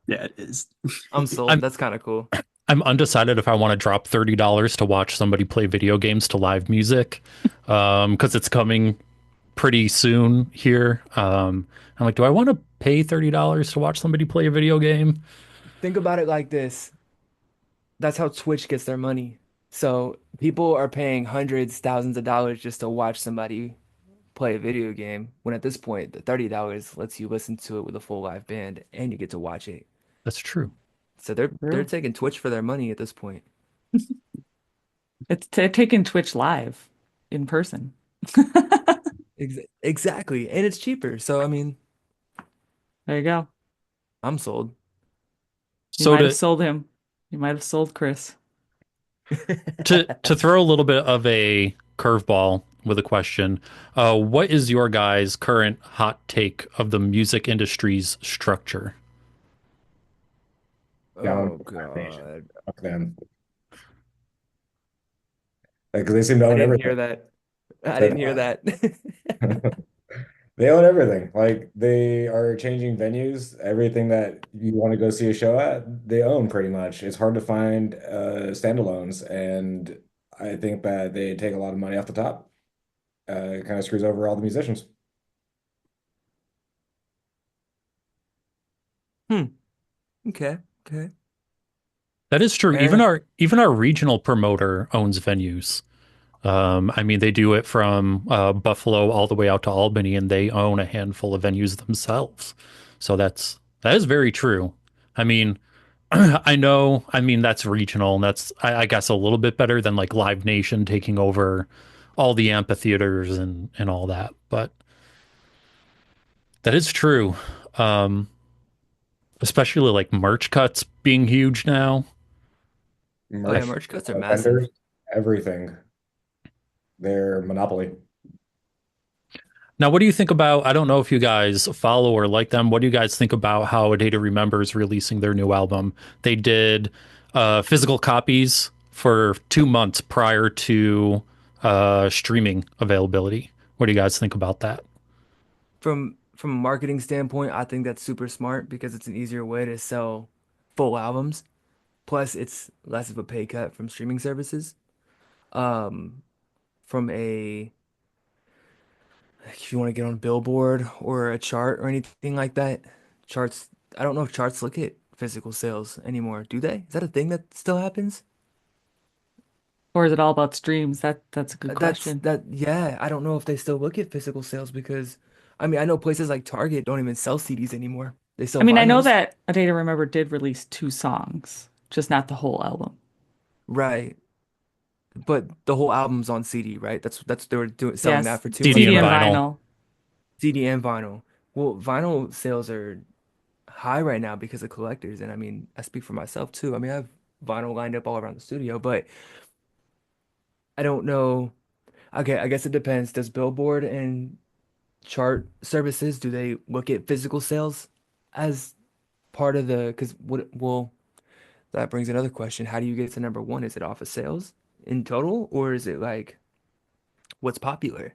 Yeah, it is. I'm sold. I'm That's kind of cool. I'm undecided if I want to drop $30 to watch somebody play video games to live music, because it's coming pretty soon here. I'm like, do I want to pay $30 to watch somebody play a video game? Think about it like this. That's how Twitch gets their money. So, people are paying hundreds, thousands of dollars just to watch somebody play a video game, when at this point, the $30 lets you listen to it with a full live band and you get to watch it. That's true. So they're True. taking Twitch for their money at this point. It's taking Twitch live in person. Exactly. And it's cheaper. So I mean, There you go. I'm sold. You So might have to sold him. You might have sold Chris. to throw a little bit of a curveball with a question, what is your guys' current hot take of the music industry's structure? Down Oh for Live Nation. God. Fuck them. Because they seem to I own didn't hear everything. that. I They didn't hear that. they own everything. Like they are changing venues. Everything that you want to go see a show at, they own pretty much. It's hard to find standalones, and I think that they take a lot of money off the top. It kind of screws over all the musicians. Hmm. Okay. Okay. That is true. Fair enough. Even our regional promoter owns venues. I mean, they do it from Buffalo all the way out to Albany, and they own a handful of venues themselves. So that is very true. I mean, I know. I mean, that's regional, and that's I guess a little bit better than like Live Nation taking over all the amphitheaters and all that. But that is true. Um, Especially like merch cuts being huge now. Oh yeah, Merch, merch cuts are vendors, massive. everything. They're monopoly. Now, what do you think about? I don't know if you guys follow or like them. What do you guys think about how A Day to Remember is releasing their new album? They did physical copies for 2 months prior to streaming availability. What do you guys think about that? From a marketing standpoint, I think that's super smart because it's an easier way to sell full albums. Plus, it's less of a pay cut from streaming services. Um, from a if you want to get on Billboard or a chart or anything like that, charts, I don't know if charts look at physical sales anymore. Do they? Is that a thing that still happens? Or is it all about streams? That's a good question. Yeah, I don't know if they still look at physical sales because I mean, I know places like Target don't even sell CDs anymore. They I sell mean, I know vinyls. that A Day to Remember did release two songs, just not the whole album. Right. But the whole album's on CD, right? That's they were doing selling that Yes, for 2 months CD CD and and prior. vinyl. vinyl. CD and vinyl. Well, vinyl sales are high right now because of collectors, and I mean, I speak for myself too. I mean, I have vinyl lined up all around the studio, but I don't know. Okay, I guess it depends. Does Billboard and chart services do they look at physical sales as part of the? Because what? Well, that brings another question. How do you get to number one? Is it off of sales in total, or is it like what's popular?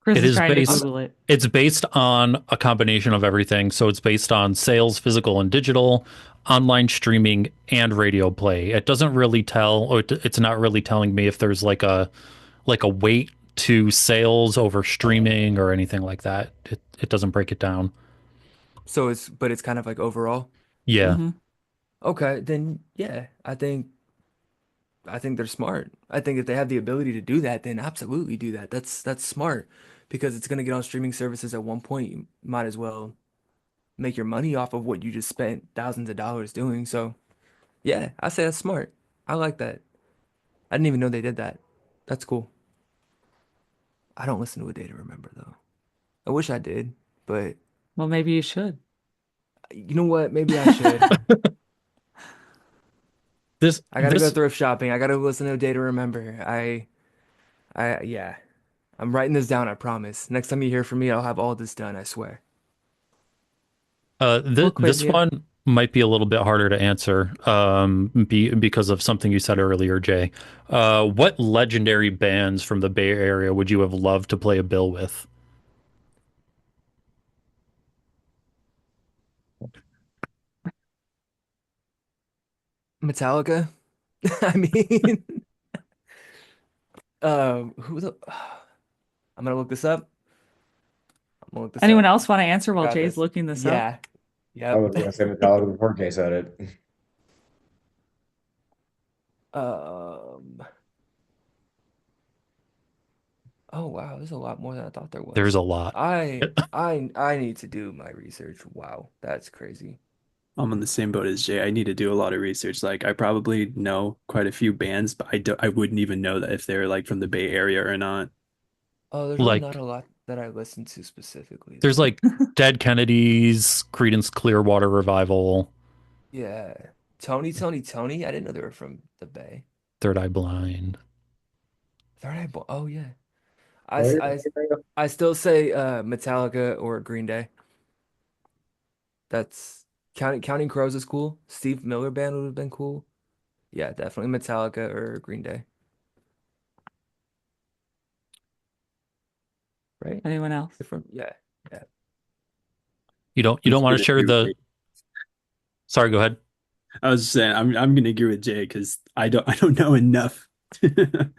Chris It is is trying to based Google it. it's based on a combination of everything. So it's based on sales, physical and digital, online streaming, and radio play. It doesn't really tell, or it's not really telling me if there's like a weight to sales over streaming or anything like that. It doesn't break it down. So but it's kind of like overall. Yeah. Hmm. Okay, then yeah, I think they're smart. I think if they have the ability to do that, then absolutely do that. That's smart because it's gonna get on streaming services at one point. You might as well make your money off of what you just spent thousands of dollars doing. So yeah, I say that's smart. I like that. I didn't even know they did that. That's cool. I don't listen to A Day to Remember though. I wish I did, but Well, maybe you should. you know what? Maybe I should. This I gotta go this thrift shopping. I gotta listen to A Day to Remember. Yeah. I'm writing this down, I promise. Next time you hear from me, I'll have all this done, I swear. We'll quiz this you. one might be a little bit harder to answer because of something you said earlier, Jay. What legendary bands from the Bay Area would you have loved to play a bill with? Metallica? I mean, who the I'm gonna look this up. I'm gonna look this Anyone up. else want to answer I while got Jay's this. looking this up? Yeah. I Yep. was gonna say Metallica before Kay said it. Um, oh wow, there's a lot more than I thought there There's was. a lot. I need to do my research. Wow, that's crazy. I'm on the same boat as Jay. I need to do a lot of research. Like I probably know quite a few bands, but I wouldn't even know that if they're like from the Bay Area or not. Oh, there's really not Like a lot that I listen to specifically there's though. like Dead Kennedys, Creedence Clearwater Revival, Yeah. Tony. I didn't know they were from the Bay. Third Eye Blind. Third Eye Bl Oh yeah. I, s- Well, I, s- I still say Metallica or Green Day. That's Counting Crows is cool. Steve Miller Band would have been cool. Yeah, definitely Metallica or Green Day, right? Anyone else? Different. Yeah. Yeah. You I'm don't just want to gonna share agree with the Jay. sorry, go ahead. I was saying I'm gonna agree with Jay because I don't know enough.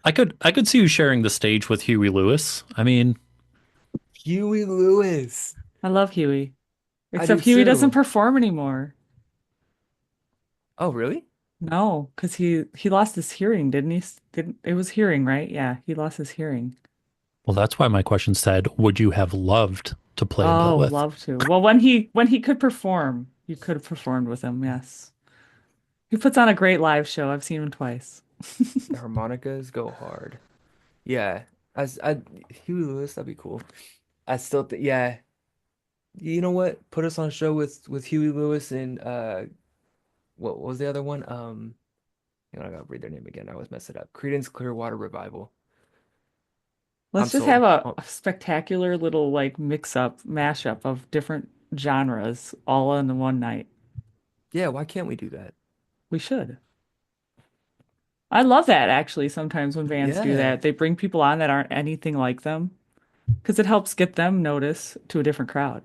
I could see you sharing the stage with Huey Lewis. I mean, Huey Lewis. I love Huey. I do Except Huey doesn't too. perform anymore. Oh, really? No, because he lost his hearing, didn't he? Didn't it was hearing, right? Yeah, he lost his hearing. well, that's why my question said, would you have loved to play a bill Oh, with? love to. Well, when he could perform, you could have performed with him, yes. He puts on a great live show. I've seen him twice. The harmonicas go hard. Yeah. I Huey Lewis, that'd be cool. I still think, yeah. You know what? Put us on a show with Huey Lewis and what was the other one? I gotta read their name again. I always mess it up. Creedence Clearwater Revival. I'm Let's just have sold. a, Oh, a spectacular little like mix up, mashup of different genres all in one night. yeah, why can't we do that? We should. I love that actually sometimes when bands do Yeah. that. They bring people on that aren't anything like them because it helps get them notice to a different crowd.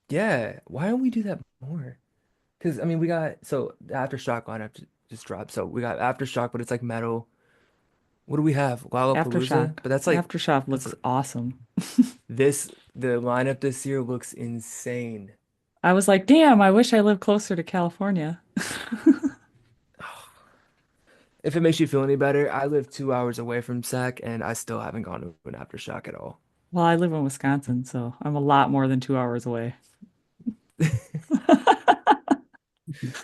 Yeah. Why don't we do that more? Because I mean we got so the Aftershock lineup just dropped. So we got Aftershock, but it's like metal. What do we have? Lollapalooza? Aftershock. But that's like Aftershock that's looks awesome. the lineup this year looks insane. I was like, damn, I wish I lived closer to California. If it makes you feel any better, I live 2 hours away from SAC and I still haven't gone to an Aftershock at all. Well, I live in Wisconsin, so I'm a lot more than 2 hours away.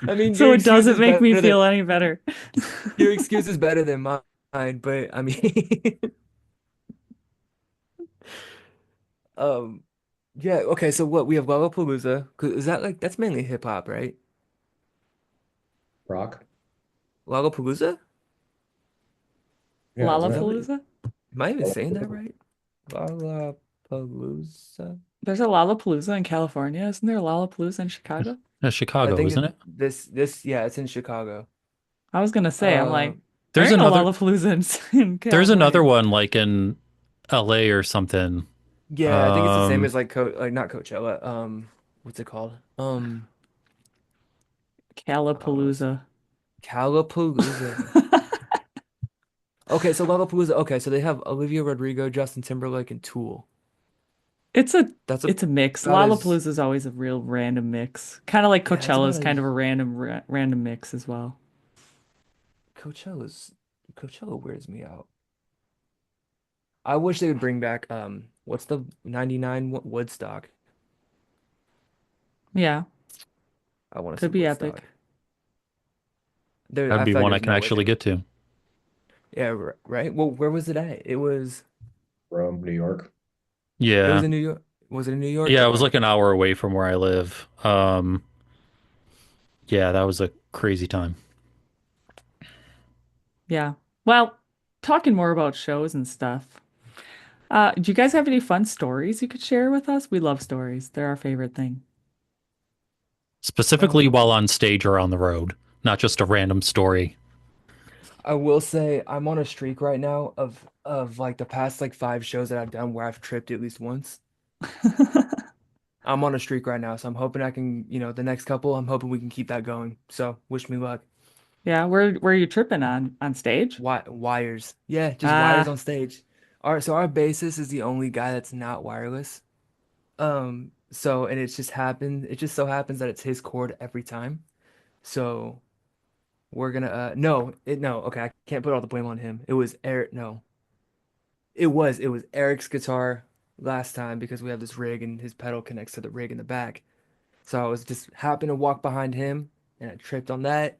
I mean, So it doesn't make me feel any better. your excuse is better than mine, but I mean, um, yeah, okay. So what we have Lollapalooza. Is that like that's mainly hip hop, right? Rock. Lollapalooza? Yeah, isn't Is that it? what? Lollapalooza? Am I even saying that right? Lollapalooza. There's a Lollapalooza in California. Isn't there a Lollapalooza in Chicago? I Chicago, think isn't it? yeah, it's in Chicago. I was gonna say, I'm Uh, like, there There's ain't no another Lollapalooza in there's another California. one like in LA or something. Yeah, I think it's the same Um, as like not Coachella. What's it called? Uh, Calapalooza. Callapalooza. Okay, so Lollapalooza. Okay, so they have Olivia Rodrigo, Justin Timberlake, and Tool. It's a That's it's a mix. about as Lollapalooza is always a real random mix. Kind of like yeah, that's Coachella about is kind of as a random mix as well. Coachella's Coachella weirds me out. I wish they would bring back what's the 99 Woodstock? Yeah, I want to see could be epic. Woodstock. There, that'd I be feel like one I there's can no way they actually would. get to. Yeah, right. Well, where was it at? Rome, New York. It was Yeah. in New York. Was it in New York? Yeah, it was Okay. like an hour away from where I live. Yeah, that was a crazy time. Yeah. Well, talking more about shows and stuff. Do you guys have any fun stories you could share with us? We love stories. They're our favorite thing. Specifically while Um, on stage or on the road, not just a random story. I will say I'm on a streak right now of like the past like 5 shows that I've done where I've tripped at least once. I'm on a streak right now, so I'm hoping I can, the next couple, I'm hoping we can keep that going. So wish me luck. Yeah, where are you tripping on stage? Wires. Yeah, just wires Ah, on stage. So our bassist is the only guy that's not wireless. So and it just so happens that it's his chord every time. So we're gonna no, okay, I can't put all the blame on him. It was Eric no. It was Eric's guitar last time because we have this rig and his pedal connects to the rig in the back. So I was just happened to walk behind him and I tripped on that.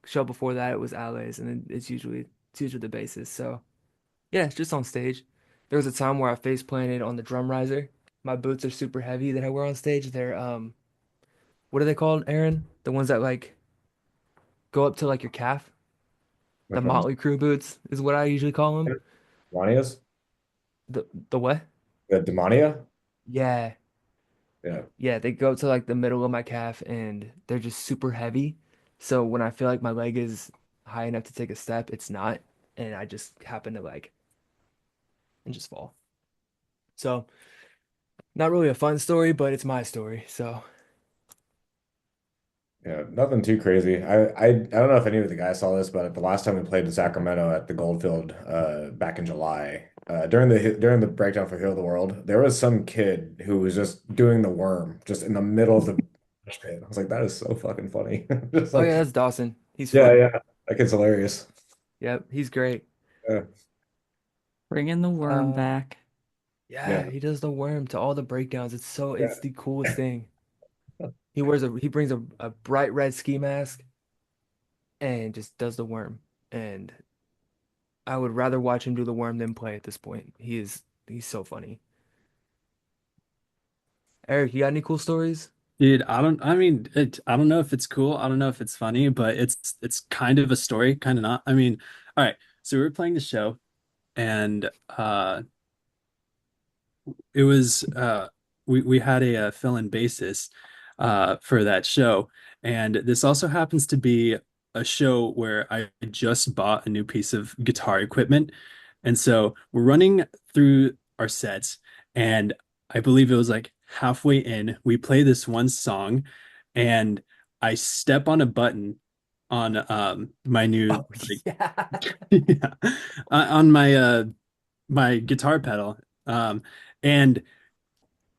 Show before that it was Ale's and then it's usually the bassist. So yeah, it's just on stage. There was a time where I face planted on the drum riser. My boots are super heavy that I wear on stage. They're what are they called, Aaron? The ones that like go up to like your calf. The Which ones? Motley Crue boots is what I usually call them. Demonias? The what? The Demonia? Yeah. Yeah. Yeah, they go to like the middle of my calf and they're just super heavy. So when I feel like my leg is high enough to take a step, it's not. And I just happen to like and just fall. So not really a fun story, but it's my story. So Yeah, nothing too crazy. I don't know if any of the guys saw this, but the last time we played in Sacramento at the Goldfield back in July, during the breakdown for Heal the World, there was some kid who was just doing the worm just in the middle of the mosh pit. I was like, that is so fucking funny. Just oh like, yeah, that's Dawson. He's yeah, fun. yeah, that kid's hilarious. Yep, he's great. Yeah, bringing the worm Uh back. yeah, yeah, he does the worm to all the breakdowns. yeah. It's the coolest thing. He brings a bright red ski mask and just does the worm. And I would rather watch him do the worm than play at this point. He's so funny. Eric, you got any cool stories? Dude, I don't know if it's cool. I don't know if it's funny, but it's kind of a story, kind of not. I mean, all right. So we were playing the show and it was we had a, fill-in bassist for that show, and this also happens to be a show where I just bought a new piece of guitar equipment, and so we're running through our sets, and I believe it was like halfway in, we play this one song, and I step on a button on my new Oh like yeah. yeah, on my guitar pedal and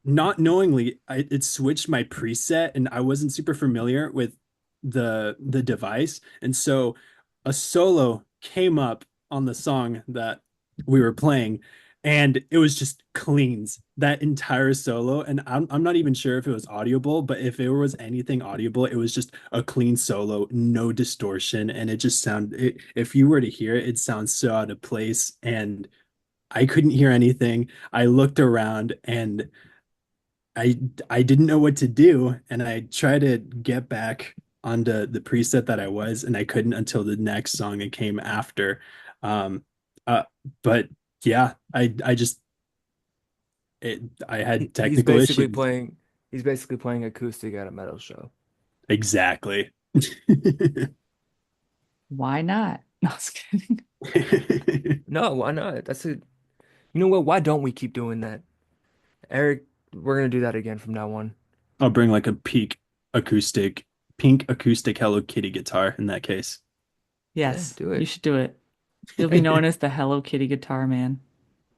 not knowingly it switched my preset and I wasn't super familiar with the device, and so a solo came up on the song that we were playing, and it was just cleans that entire solo, and I'm not even sure if it was audible, but if it was anything audible it was just a clean solo, no distortion, and it just if you were to hear it, it sounds so out of place, and I couldn't hear anything. I looked around and I I didn't know what to do, and I tried to get back onto the preset that I was, and I couldn't until the next song that came after. Um, uh, but yeah, I had He's technical basically issues. playing he's basically playing acoustic at a metal show. Exactly. Why not? No, I was kidding. No, why not? You know what? Why don't we keep doing that? Eric, we're gonna do that again from now on. I'll bring like a acoustic, pink acoustic Hello Kitty guitar in that case. Yeah, Yes, do you it. should do it. You'll be known as the Hello Kitty Guitar Man.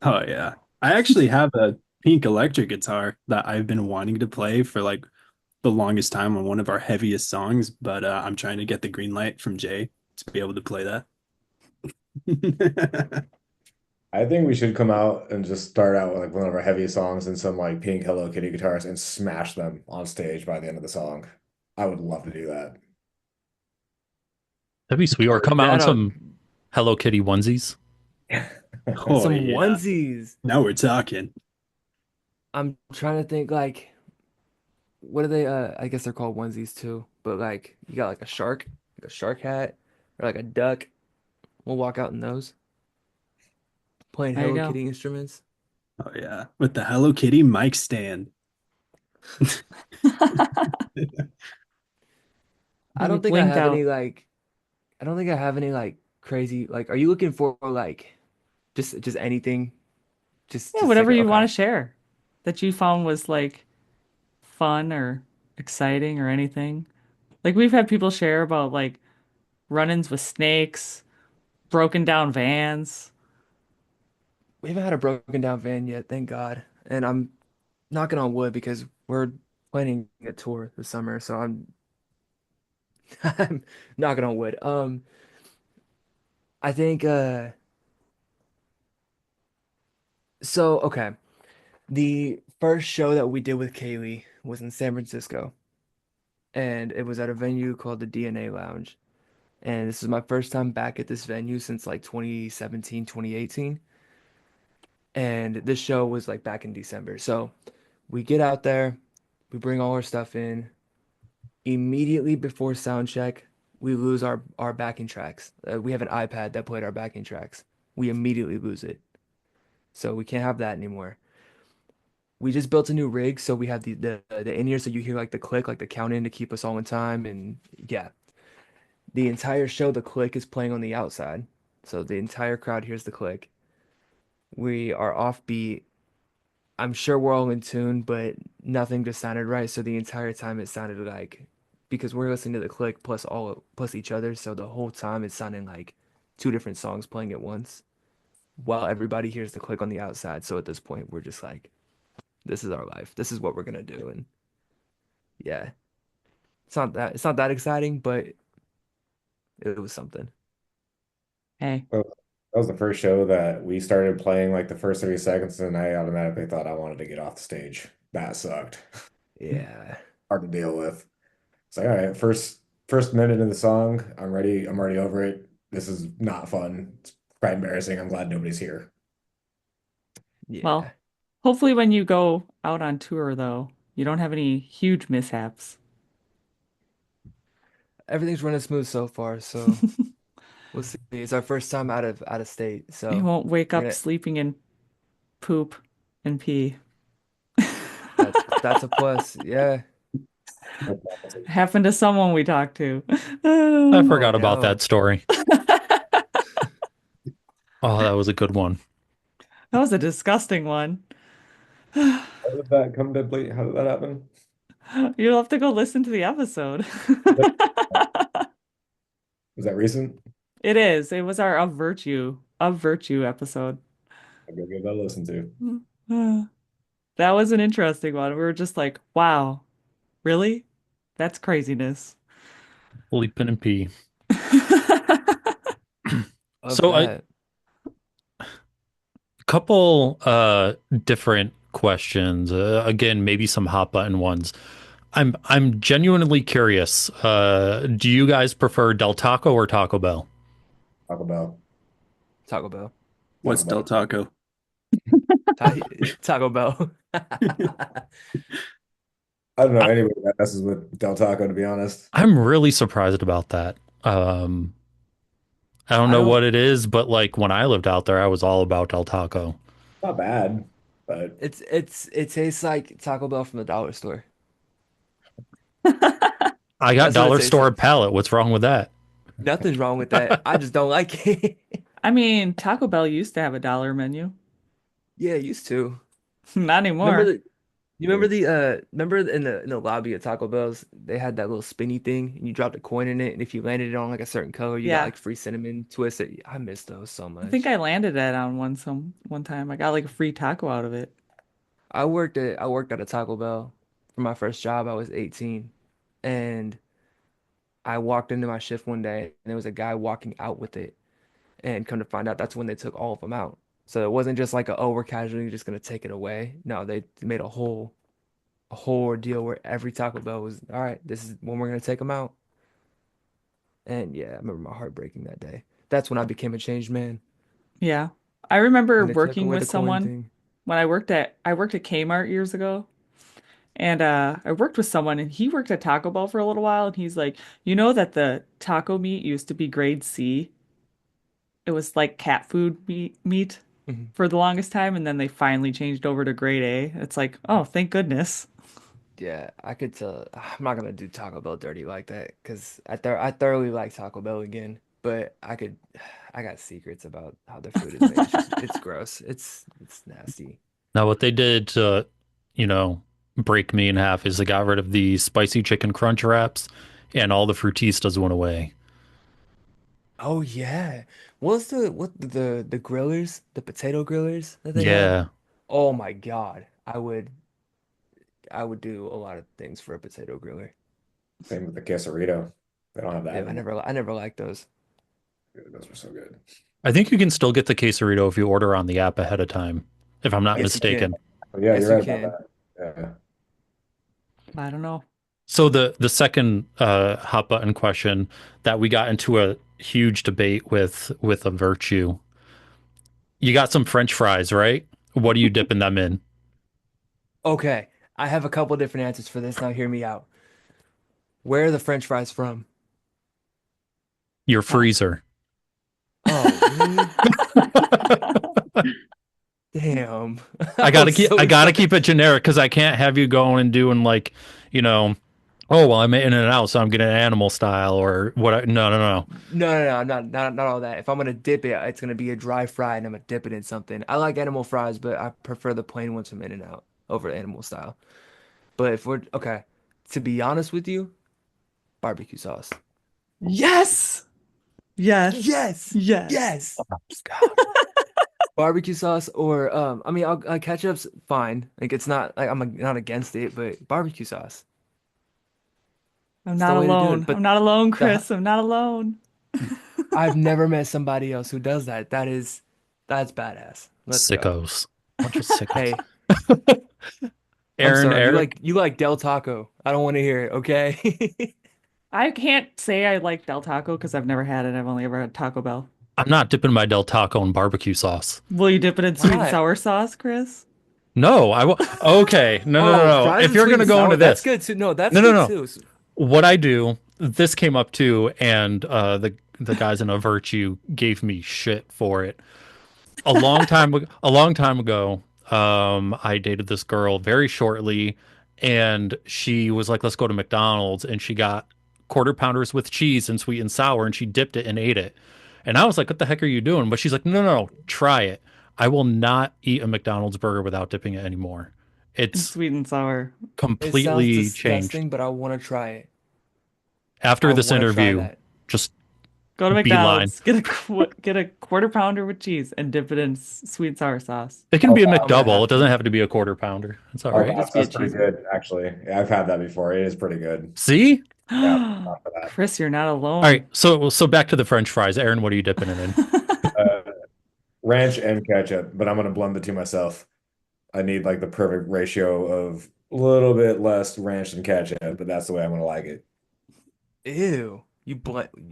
Oh yeah. I actually have a pink electric guitar that I've been wanting to play for like the longest time on one of our heaviest songs, but I'm trying to get the green light from Jay to be able to play that. I think we should come out and just start out with like one of our heaviest songs and some like pink Hello Kitty guitars and smash them on stage by the end of the song. I would love to do that. That'd be sweet. Or Or come out in that some Hello Kitty onesies. Oh some yeah. onesies. Now we're talking. I'm trying to think like what are they? I guess they're called onesies too. But like you got like a shark hat, or like a duck. We'll walk out in those, playing There you Hello go. Kitty instruments. Oh yeah. With the Hello Kitty mic stand. I You'll be don't think I blinged have any out. like I don't think I have any like crazy like are you looking for like just anything? Yeah, Just like whatever you okay. want to share that you found was like fun or exciting or anything. Like we've had people share about like run-ins with snakes, broken down vans. We haven't had a broken down van yet, thank God. And I'm knocking on wood because we're planning a tour this summer, so I'm I'm knocking on wood. I think so okay. The first show that we did with Kaylee was in San Francisco, and it was at a venue called the DNA Lounge. And this is my first time back at this venue since like 2017, 2018. And this show was like back in December. So we get out there, we bring all our stuff in. Immediately before sound check, we lose our backing tracks. We have an iPad that played our backing tracks. We immediately lose it. So we can't have that anymore. We just built a new rig, so we have the in-ears so you hear like the click, like the count in to keep us all in time. And yeah, the entire show, the click is playing on the outside. So the entire crowd hears the click. We are offbeat. I'm sure we're all in tune, but nothing just sounded right. So the entire time it sounded like because we're listening to the click plus each other, so the whole time it's sounding like two different songs playing at once while everybody hears the click on the outside. So at this point, we're just like, this is our life. This is what we're gonna do. And yeah, it's not that exciting, but it was something. Hey, So that was the first show that we started playing like the first 30 seconds, and I automatically thought I wanted to get off the stage. That sucked. Yeah. Hard to deal with. It's like, all right, first minute of the song, I'm ready. I'm already over it. This is not fun. It's quite embarrassing. I'm glad nobody's here. Yeah. well, hopefully when you go out on tour though, you don't have any huge mishaps. Everything's running smooth so far, so we'll see. It's our first time out of state, You so won't wake we're up gonna sleeping in poop and pee. that's a plus. Yeah. Happened to someone we talked to. I Oh forgot about that no. story. Oh, that was a good one. That was a disgusting one. How did that come to play? How did that happen? You'll have to go listen to the episode. Was that recent? It is. It was our of virtue episode. I'll go give that a listen to. That was an interesting one. We were just like, wow, really? That's craziness. Sleeping and pee. Of So a that. couple different questions. Again, maybe some hot button ones. I'm genuinely curious. Do you guys prefer Del Taco or Taco Bell? Taco Bell. Taco Bell. Taco What's Bell. Del Taco? Taco Bell. I don't know I, anybody that messes with Del Taco, to be honest. I'm really surprised about that. I don't I know don't what it is, but like when I lived out there, I was all about Del Taco. Not bad, but it tastes like Taco Bell from the dollar store. I got That's what it dollar tastes store like. palate. What's wrong with that? Nothing's wrong with that. I just don't like it. I mean, Taco Bell used to have a dollar menu. Yeah, used to. Not Remember anymore. the you remember the remember in the lobby at Taco Bell's they had that little spinny thing and you dropped a coin in it and if you landed it on like a certain color you got Yeah. like free cinnamon twist. I miss those so I think much. I landed it on one time. I got like a free taco out of it. I worked at a Taco Bell for my first job. I was 18 and I walked into my shift one day and there was a guy walking out with it and come to find out that's when they took all of them out. So it wasn't just like a, oh, we're casually just gonna take it away. No, they made a whole ordeal where every Taco Bell was, all right, this is when we're gonna take them out. And yeah, I remember my heart breaking that day. That's when I became a changed man. Yeah. I remember When they took working away with the coin someone thing. when I worked at Kmart years ago. And I worked with someone and he worked at Taco Bell for a little while and he's like, you know that the taco meat used to be grade C. It was like cat food meat Mhm. for the longest time and then they finally changed over to grade A. It's like, oh, thank goodness. Yeah, I could tell. I'm not gonna do Taco Bell dirty like that because I thoroughly like Taco Bell again. But I could, I got secrets about how their food is made. It's gross. It's nasty. Now, what they did to, you know, break me in half is they got rid of the spicy chicken crunch wraps and all the frutistas went away. Oh yeah. What the grillers, the potato grillers that they had? Yeah. Oh my God. I would do a lot of things for a potato griller. Same with the quesarito. They don't have that Yeah, anymore. I never liked those. Dude, those were so good. I think you can still get the quesarito if you order on the app ahead of time, if I'm not Yes, you mistaken. can. Oh, yeah, you're Yes, you right about can. that. Yeah. I don't know. So the second hot button question that we got into a huge debate with a virtue. You got some French fries, right? What are you dipping them in? Okay. I have a couple different answers for this. Now hear me out. Where are the French fries from? Your Oh. freezer. Oh, really? Damn. I was so I gotta excited. keep it generic because I can't have you going and doing like, you know, oh well, I'm in and out, so I'm getting animal style or what? No, no, no. No, I'm not all that. If I'm gonna dip it, it's gonna be a dry fry and I'm gonna dip it in something. I like animal fries, but I prefer the plain ones from In-N-Out over animal style. But if we're okay, to be honest with you, barbecue sauce. Yes. Yes. Yes, Yes. yes. Barbecue sauce or I mean, ketchup's fine. Like it's not like not against it, but barbecue sauce. I'm It's the not way to do alone. it. I'm But not alone, the Chris. I'm not alone. I've never met somebody else who does that. That's badass. Let's go. Sickos. Bunch of sickos. Hey, I'm Aaron, sorry. Eric, You like Del Taco. I don't want to hear it, okay? I can't say I like Del Taco because I've never had it. I've only ever had Taco Bell. I'm not dipping my Del Taco in barbecue sauce. Will you dip it in Why sweet and not? sour sauce, Chris? No, I will. Okay, no, no, no, Oh, no. fries If and you're sweet gonna and go sour. into That's this, good too. No, that's no, no, good no. too. What I do, this came up too, and the guys in a virtue gave me shit for it. A long time ago, I dated this girl very shortly, and she was like, "Let's go to McDonald's," and she got quarter pounders with cheese and sweet and sour, and she dipped it and ate it. And I was like, "What the heck are you doing?" But she's like, "No, no, no, try it. I will not eat a McDonald's burger without dipping it anymore. And It's sweet and sour. It sounds completely changed." disgusting, but I want to try it. After I this want to try interview, that. just Go to beeline. McDonald's, get a quarter pounder with cheese and dip it in sweet and sour sauce. It can Oh, be a I'm gonna McDouble. have It doesn't to. have to be a quarter pounder. It's all Or it oh, could right. gosh, just be a that's pretty cheese. good, actually. Yeah, I've had that before. It is pretty good. See? Yeah, not for that. Chris, you're not All alone. right. So back to the French fries. Aaron, what are you dipping it in? Uh, Ranch and ketchup, but I'm gonna blend the two myself. I need like the perfect ratio of a little bit less ranch than ketchup, but that's the way I'm gonna like it. Ew. You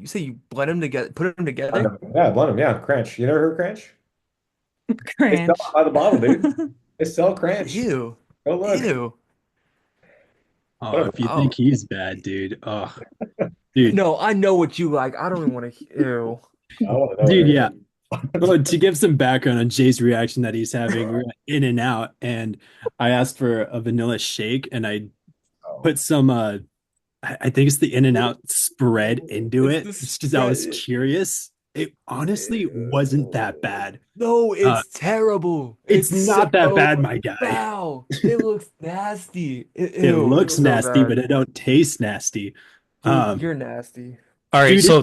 say you blend them together, put them Blend together? 'em. Yeah, blend them. Yeah, Cranch. You never heard of Cranch? They sell it Cringe. by the bottle, dude. They sell Cranch. Ew. Go look. Ew. Oh, Whatever. if you think Oh. he's bad, dude. Oh, dude, No, I know what you like. I don't even want to. Ew. I want to know dude, it. yeah. Well, to give some background on Jay's reaction that he's having, we're in and out, and I asked for a vanilla shake, and I Oh. put some I think it's the In and Out spread into It's it the just because I was spread. curious. It honestly wasn't that Ew. bad. No, Uh, it's terrible. it's It's not that so bad, my guy. foul. It looks nasty. It Ew, it's looks so nasty, but bad. it don't taste nasty. Dude, Um, you're nasty. All right, dude, so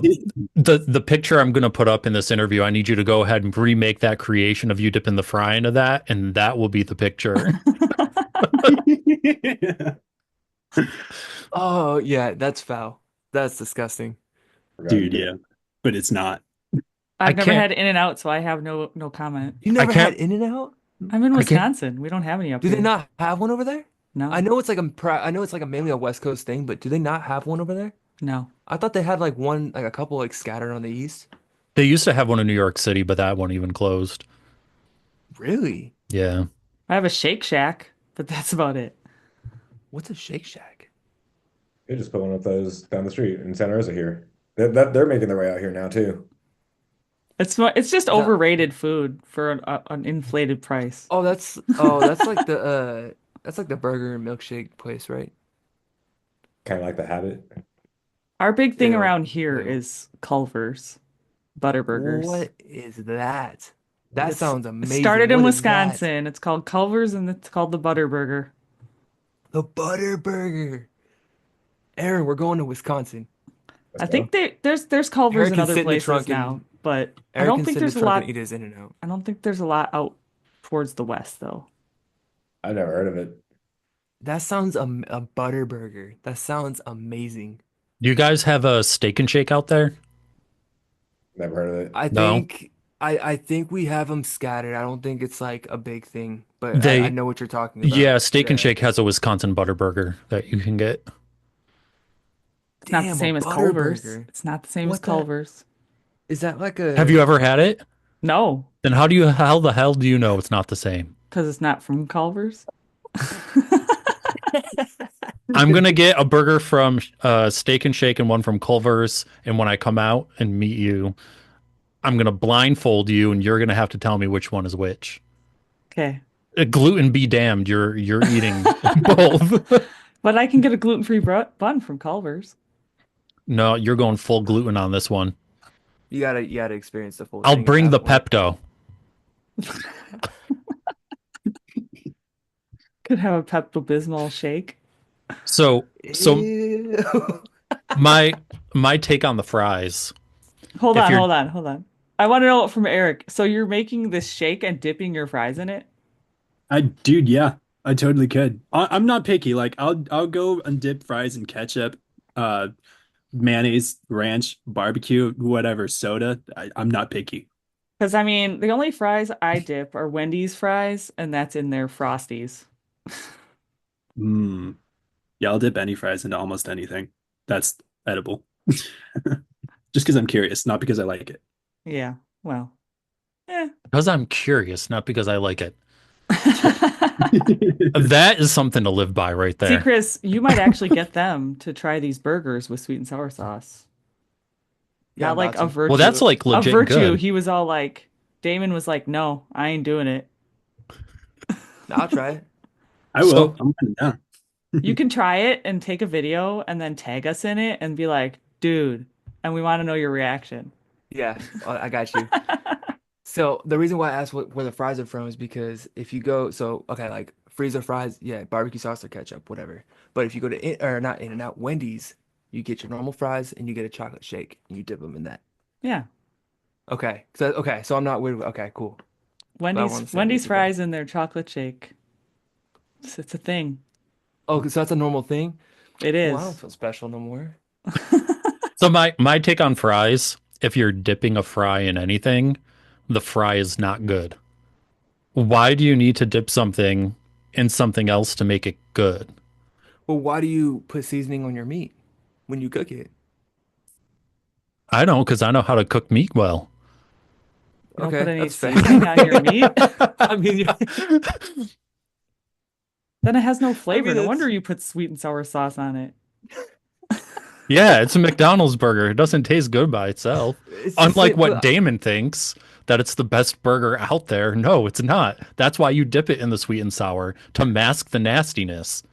the picture I'm gonna put up in this interview, I need you to go ahead and remake that creation of you dipping the fry into that, and that will be the picture. Oh, yeah, that's foul. That's disgusting. Forgot you dude, did. yeah, but it's not. I I've never can't, had In-N-Out, so I have no comment. You I never had can't, In-N-Out? I'm in I can't. Wisconsin. We don't have any up Do they here. not have one over there? I No, know it's like I know it's like a mainly a West Coast thing, but do they not have one over there? no. I thought they had like one, like a couple like scattered on the east. They used to have one in New York City, but that one even closed. Really? Yeah. I have a Shake Shack, but that's about it. What's a Shake Shack? They just put one of those down the street in Santa Rosa here. They're making their way out here now too. It's just Is that overrated food for an inflated price. that's that's like the burger and milkshake place, right? Kind of like the habit. Our big thing Ew. around here Ew. is Culver's Butterburgers. What is that? That It's sounds it amazing. started in What is that? Wisconsin. It's called Culver's and it's called the Butterburger. The Butter Burger. Aaron, we're going to Wisconsin. Let's I think go. there's Culver's Eric in can other sit in the places trunk now, and but I Eric don't can think sit in the there's a trunk and lot. eat his In-N-Out. I don't think there's a lot out towards the west though. I've never heard of it. That sounds a butter burger. That sounds amazing. Do you guys have a steak and shake out there? Never heard of it. I No. think I think we have them scattered. I don't think it's like a big thing, but I They, know what you're talking yeah, about. Steak and Yeah. Shake has a Wisconsin butter burger that you can get. It's not the Damn, a same as butter Culver's. burger. It's not the same as What the Culver's. is that like Have you a ever had it? No, Then how the hell do you know it's not the same? because it's not from Culver's. I'm gonna get a burger from Steak and Shake and one from Culver's, and when I come out and meet you, I'm gonna blindfold you, and you're gonna have to tell me which one is which. Okay. Gluten be damned, you're eating both. But I can get a gluten-free bun from Culver's. No, you're going full gluten on this one. you gotta experience the full I'll thing and bring have the one. Pepto. Could have a Pepto-Bismol shake. So Ew. my take on the fries. Hold If on, you're hold on, hold on. I want to know it from Eric. So you're making this shake and dipping your fries in it? Dude, yeah, I totally could. I'm not picky. Like, I'll go and dip fries in ketchup, uh, mayonnaise, ranch, barbecue, whatever, soda. I'm not picky. Because I mean, the only fries I dip are Wendy's fries, and that's in their Frosties. Mm. Yeah, I'll dip any fries into almost anything. That's edible. Just because I'm curious, not because I like it. Yeah, well, yeah. because I'm curious, not because I like it. That is something to live by right See, there. Chris, you might actually get them to try these burgers with sweet and sour sauce. Yeah, I'm Not like about a to. Well, that's virtue. like A legit virtue. good. He was all like, Damon was like, no, I ain't doing it. I'll try it. I will. So I'm kind of You down. can try it and take a video and then tag us in it and be like, dude, and we want to know your reaction. Yeah, I got you. So the reason why I asked where the fries are from is because if you go, so okay, like freezer fries, yeah, barbecue sauce or ketchup, whatever. But if you go to or not In-N-Out, Wendy's, you get your normal fries and you get a chocolate shake and you dip them in that. Yeah. So I'm not weird. Okay, cool. Glad we're on the same Wendy's page with that. fries in their chocolate shake. It's a thing. Oh, so that's a normal thing. It Well, I don't is. feel special no more. so my take on fries, if you're dipping a fry in anything, the fry is not good. Why do you need to dip something in something else to make it good? Well, why do you put seasoning on your meat when you cook it? I don't, because I know how to cook meat well. You don't put Okay, any that's fair. seasoning on your meat, I mean, then it has no I flavor. mean No that's wonder you put sweet and sour sauce on it. Yeah, it's a McDonald's burger. It doesn't taste good by itself. it's the Unlike same, what but Damon thinks, that it's the best burger out there. No, it's not. That's why you dip it in the sweet and sour to mask the nastiness.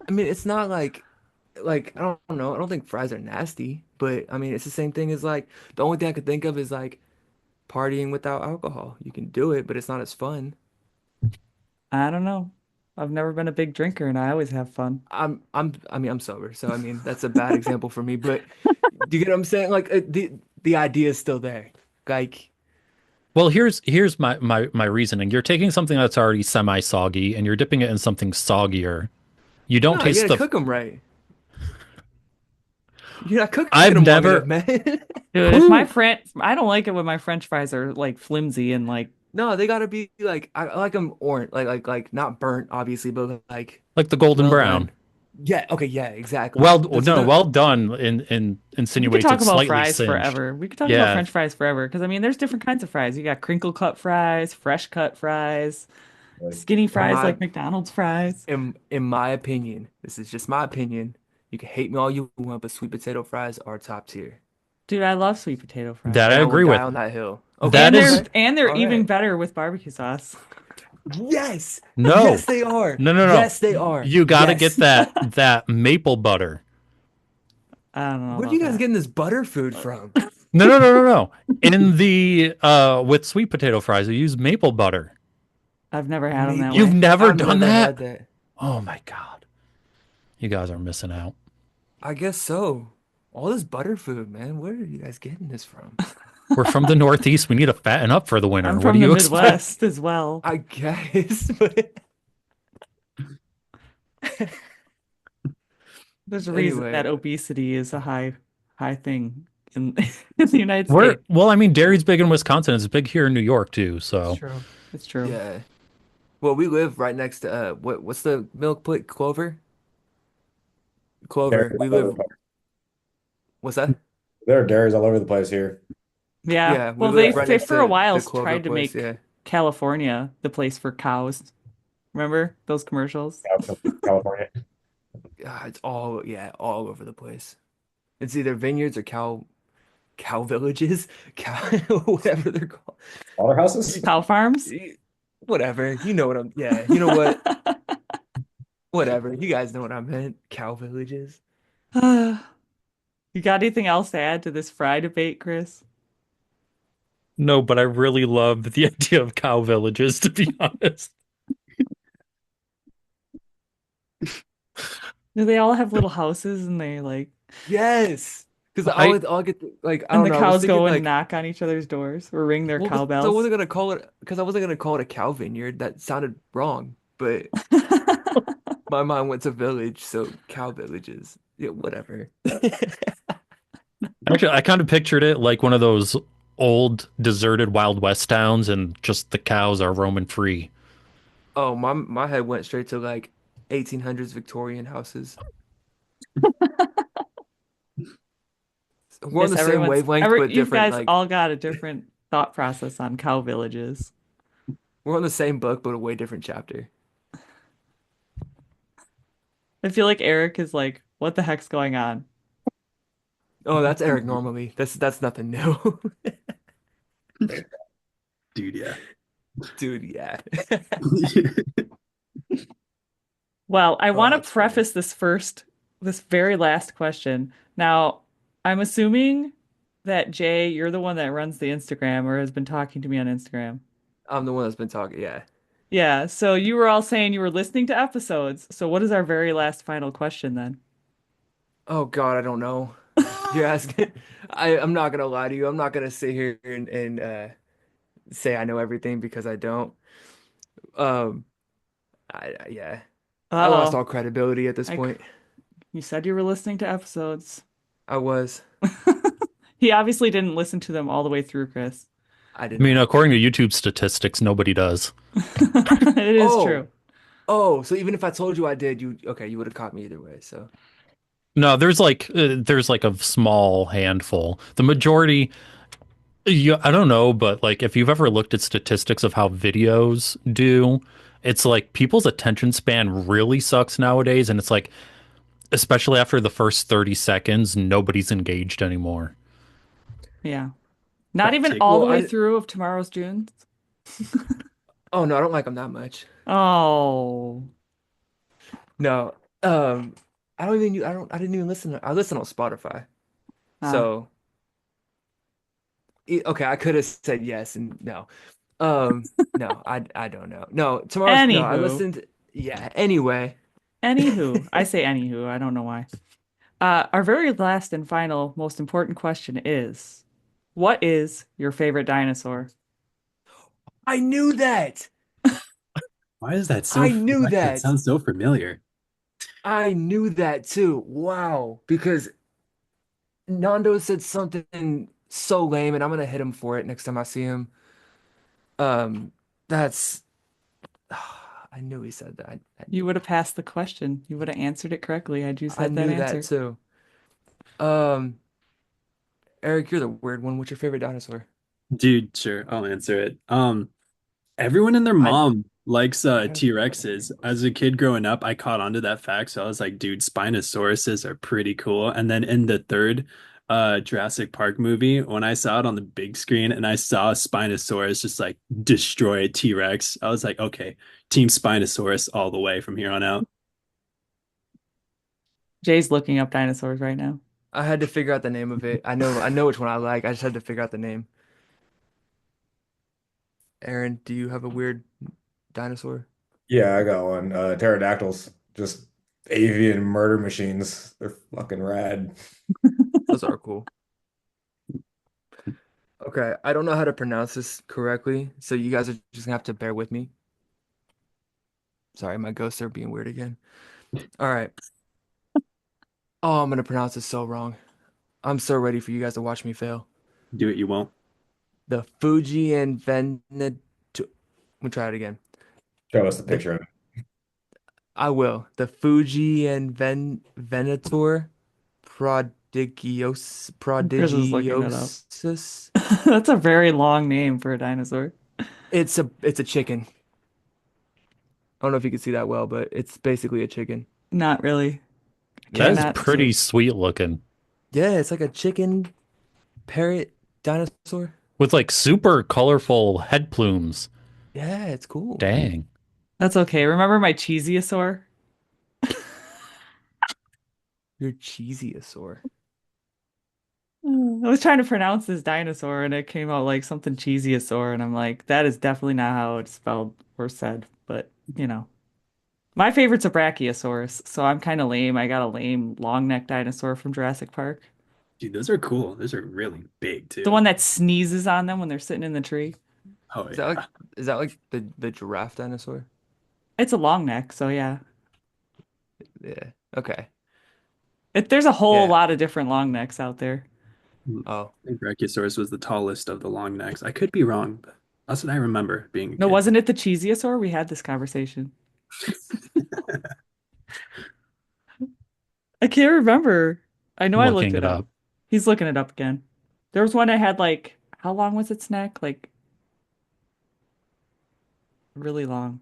I mean it's not like like I don't know. I don't think fries are nasty, but I mean it's the same thing as like the only thing I could think of is like partying without alcohol. You can do it, but it's not as fun. I don't know. I've never been a big drinker and I always have fun. I mean I'm sober, so I mean that's a bad example for me, but do you get what I'm saying? Like the idea is still there. Like Well, here's my reasoning. You're taking something that's already semi-soggy and you're dipping it in something soggier. You don't no, you taste gotta the. cook them right. You're not cooking I've them long enough, never. man. Dude, if my Who friend, I don't like it when my French fries are like flimsy and like, No, they gotta be like I like them orange, like not burnt, obviously, but like like the golden well brown? done. Yeah, okay, yeah, exactly. Well, Those are no, the well done in we could insinuates talk it's about slightly fries singed. forever. We could talk about Yeah, French fries forever because I mean, there's different kinds of fries. You got crinkle cut fries, fresh cut fries, Like, skinny in fries my like McDonald's fries. in my opinion. This is just my opinion. You can hate me all you want, but sweet potato fries are top tier, Dude, I love sweet potato that fries. I and I will agree die with. on that hill. Okay, That And is they're all even right. better with barbecue sauce. Yes, no, yes, they are. no, no, no. Yes, they are. You got to get Yes. that maple butter. I don't know Where are about you guys that. getting this butter food from? No, no, no, no, no. In the with sweet potato fries, you use maple butter. I've never had them that You've Maple? way. never I've done never that? had that. Oh my God. You guys are missing out. I guess so. All this butter food, man. Where are you guys getting this from? We're from the Northeast. We need to fatten up for the winter. I'm What do from the you expect? Midwest as well. I guess, but There's a reason that anyway, obesity is a high thing in in the United We're States. well, I mean, dairy's big in Wisconsin. It's big here in New York too. It's So true. It's true. yeah. Well, we live right next to what's the milk plate? Clover? dairies Clover. We all over the live place. what's that? There are dairies all over the place here. Yeah. Yeah, we Well, live right they next for a to while the Clover tried to place, make yeah. California the place for cows. Remember those commercials? California. It's all yeah, all over the place. It's either vineyards or cow villages, cow whatever they're called. Slaughterhouses? You, Cow farms? whatever. You know what I'm yeah, you know what? Whatever. You guys know what I meant. Cow villages. You got anything else to add to this fry debate, Chris? no, but I really love the idea of cow villages, to be honest. Do they all have little houses and they like Yes. Because I I'll get like I and don't the know. I was cows thinking go and like knock on each other's doors or ring their well, because I cowbells? wasn't gonna call it because I wasn't gonna call it a cow vineyard. That sounded wrong. But my mind went to village, so cow villages. Yeah, whatever. actually I kind of pictured it like one of those old deserted Wild West towns, and just the cows are roaming free. Oh, my head went straight to like 1800s Victorian houses. We're on Yes, the same wavelength, but you different. guys Like all got a different thought process on cow villages. we're on the same book, but a way different chapter. I feel like Eric is like, what the heck's going on? Oh, that's Eric normally. That's nothing new. Dude, yeah. Dude, yeah. Well, I Oh, want that's to funny. preface this very last question. Now, I'm assuming that Jay, you're the one that runs the Instagram or has been talking to me on Instagram. I'm the one that's been talking. Yeah. Yeah, so you were all saying you were listening to episodes. So what is our very last final question then? Oh God, I don't know. You're asking. I'm not gonna lie to you. I'm not gonna sit here and say I know everything because I don't. Um, yeah. I lost Uh-oh. all credibility at this I, point. you said you were listening to episodes. I was. He obviously didn't listen to them all the way through, Chris. I did I mean, not. according to YouTube statistics, nobody does. It is Oh, true. oh. So even if I told you I did, you okay? You would have caught me either way. So. No, there's like a small handful. The majority, yeah, I don't know, but like if you've ever looked at statistics of how videos do, it's like people's attention span really sucks nowadays, and it's like especially after the first 30 seconds, nobody's engaged anymore. Yeah. Not That even take all Well, the way I. through of Tomorrow's June. Oh no, I don't like them that much. Oh. No. Um, I didn't even I listen on Spotify. Ah, So, okay, I could have said yes and no. No, I don't know. No, I anywho, listened. Yeah, anyway. I say anywho. I don't know why. Our very last and final, most important question is, what is your favorite dinosaur? I knew that. Why is that so? I knew Why that that. sounds so familiar? I knew that too. Wow. Because Nando said something so lame, and I'm gonna hit him for it next time I see him. Um, that's I knew he said that. You would have passed the question. You would have answered it correctly had you I said that knew that answer. too. Um, Eric, you're the weird one. What's your favorite dinosaur? Dude, sure, I'll answer it. Everyone and their I mom likes I don't T-Rexes. As a kid growing up, I caught on to that fact, so I was like, dude, Spinosauruses are pretty cool. And then in the third Jurassic Park movie, when I saw it on the big screen and I saw a Spinosaurus just like destroy a T-Rex, I was like, okay, Team Spinosaurus all the way from here on out. Jay's looking up dinosaurs right now. I had to figure out the name of it. I know which one I like. I just had to figure out the name. Aaron, do you have a weird dinosaur? Yeah, I got one. Pterodactyls, just avian murder machines. They're fucking rad. Those are cool. Okay, I don't know how to pronounce this correctly, so you guys are just gonna have to bear with me. Sorry, my ghosts are being weird again. All right. Oh, I'm gonna pronounce this so wrong. I'm so ready for you guys to watch me fail. Do it, you won't. The Fuji and Veneto. Let me try it again. Show us the The picture of it. I will. The Fuji and Venator Chris is looking it up. prodigiosus. That's a very long name for a dinosaur. It's a chicken. I don't know if you can see that well, but it's basically a chicken. Not really. That is Yeah. Cannot. pretty So sweet looking. yeah, it's like a chicken parrot dinosaur. With like super colorful head plumes. Yeah, it's cool. Dang. That's okay. Remember my cheesiosaur? Your cheesiosaur. I was trying to pronounce this dinosaur and it came out like something cheesiosaur, and I'm like, that is definitely not how it's spelled or said, but you know. My favorite's a Brachiosaurus, so I'm kind of lame. I got a lame long neck dinosaur from Jurassic Park. Dude, those are cool. Those are really big The too. one that sneezes on them when they're sitting in the tree. Oh Is that like yeah. the giraffe dinosaur? It's a long neck, so yeah. Yeah. Okay. There's a whole Yeah. lot of different long necks out there. Oh. I think Brachiosaurus was the tallest of the long necks. I could be wrong, but that's what I remember being a No, kid. wasn't it the cheesiosaur? We had this conversation. I can't remember. I know I'm I looked looking it it up. up. He's looking it up again. There was one that had like, how long was its neck? Like really long.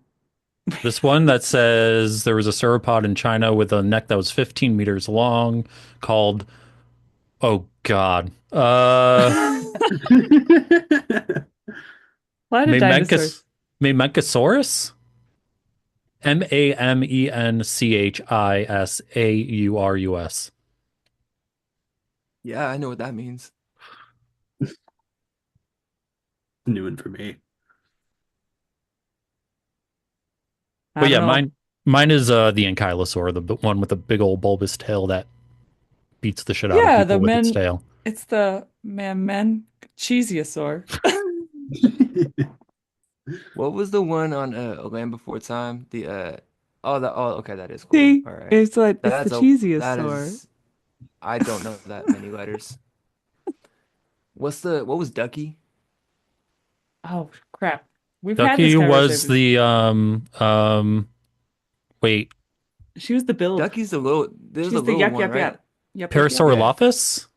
This one that says there was a sauropod in China with a neck that was 15 meters long called, oh God, Why did dinosaurs? Mamenchus, Mamenchosaurus? Mamenchisaurus. Yeah, I know what that means. New one for me. I But don't yeah, know. mine is the ankylosaur, the one with the big old bulbous tail that beats the shit out of Yeah, the people with its men. tail. It's the man cheesiosaur. What was the one on A Land Before Time? The oh okay, that is cool. See, All right. it's the That cheesiosaur. is I don't know that many letters. What was Ducky? Oh crap. We've had this Ducky was conversation. the wait, She was the build. There's a She's the little yep one, yep right? yep. Yep yep yep. Yeah. Parasaurolophus?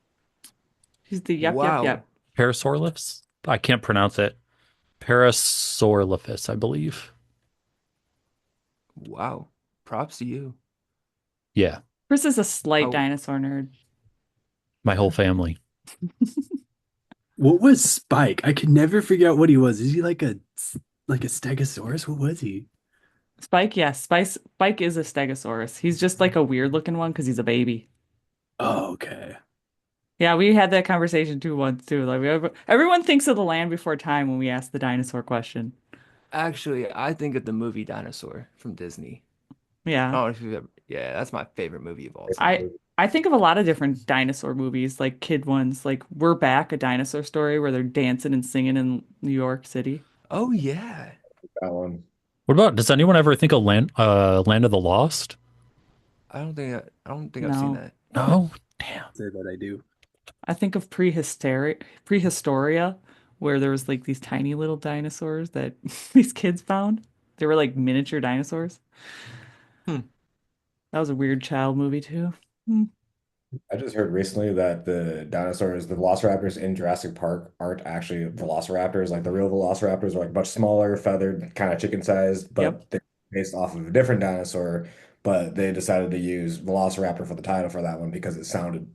She's the yep yep Wow. yep. Parasaurolophus? I can't pronounce it. Parasaurolophus, I believe. Wow. Props to you. Yeah, Chris is a slight Oh, dinosaur nerd. my whole family. What was Spike? I could never figure out what he was. Is he like a stegosaurus? What was he? Spike, yes. Spike is a Stegosaurus. He's just like a weird looking one because he's a baby. Oh, okay. Yeah, we had that conversation too once too. Like everyone thinks of the land before time when we ask the dinosaur question. Actually, I think of the movie Dinosaur from Disney. I Yeah. don't know if you've ever, yeah, that's my favorite movie of all Based on the time. I movie. I think of a lot of different dinosaur movies, like kid ones, like We're Back, a dinosaur story where they're dancing and singing in New York City. Oh yeah. That one. What about, does anyone ever think of Land of the Lost? I don't think I've seen No. that. No? Damn. Say that I do. I think of Prehistoria, where there was like these tiny little dinosaurs that these kids found. They were like miniature dinosaurs. Hmm. That was a weird child movie too. Hmm. I just heard recently that the dinosaurs, the velociraptors in Jurassic Park aren't actually velociraptors. Like the real velociraptors are like much smaller, feathered, kind of chicken-sized, Yep. but they're based off of a different dinosaur. But they decided to use Velociraptor for the title for that one because it sounded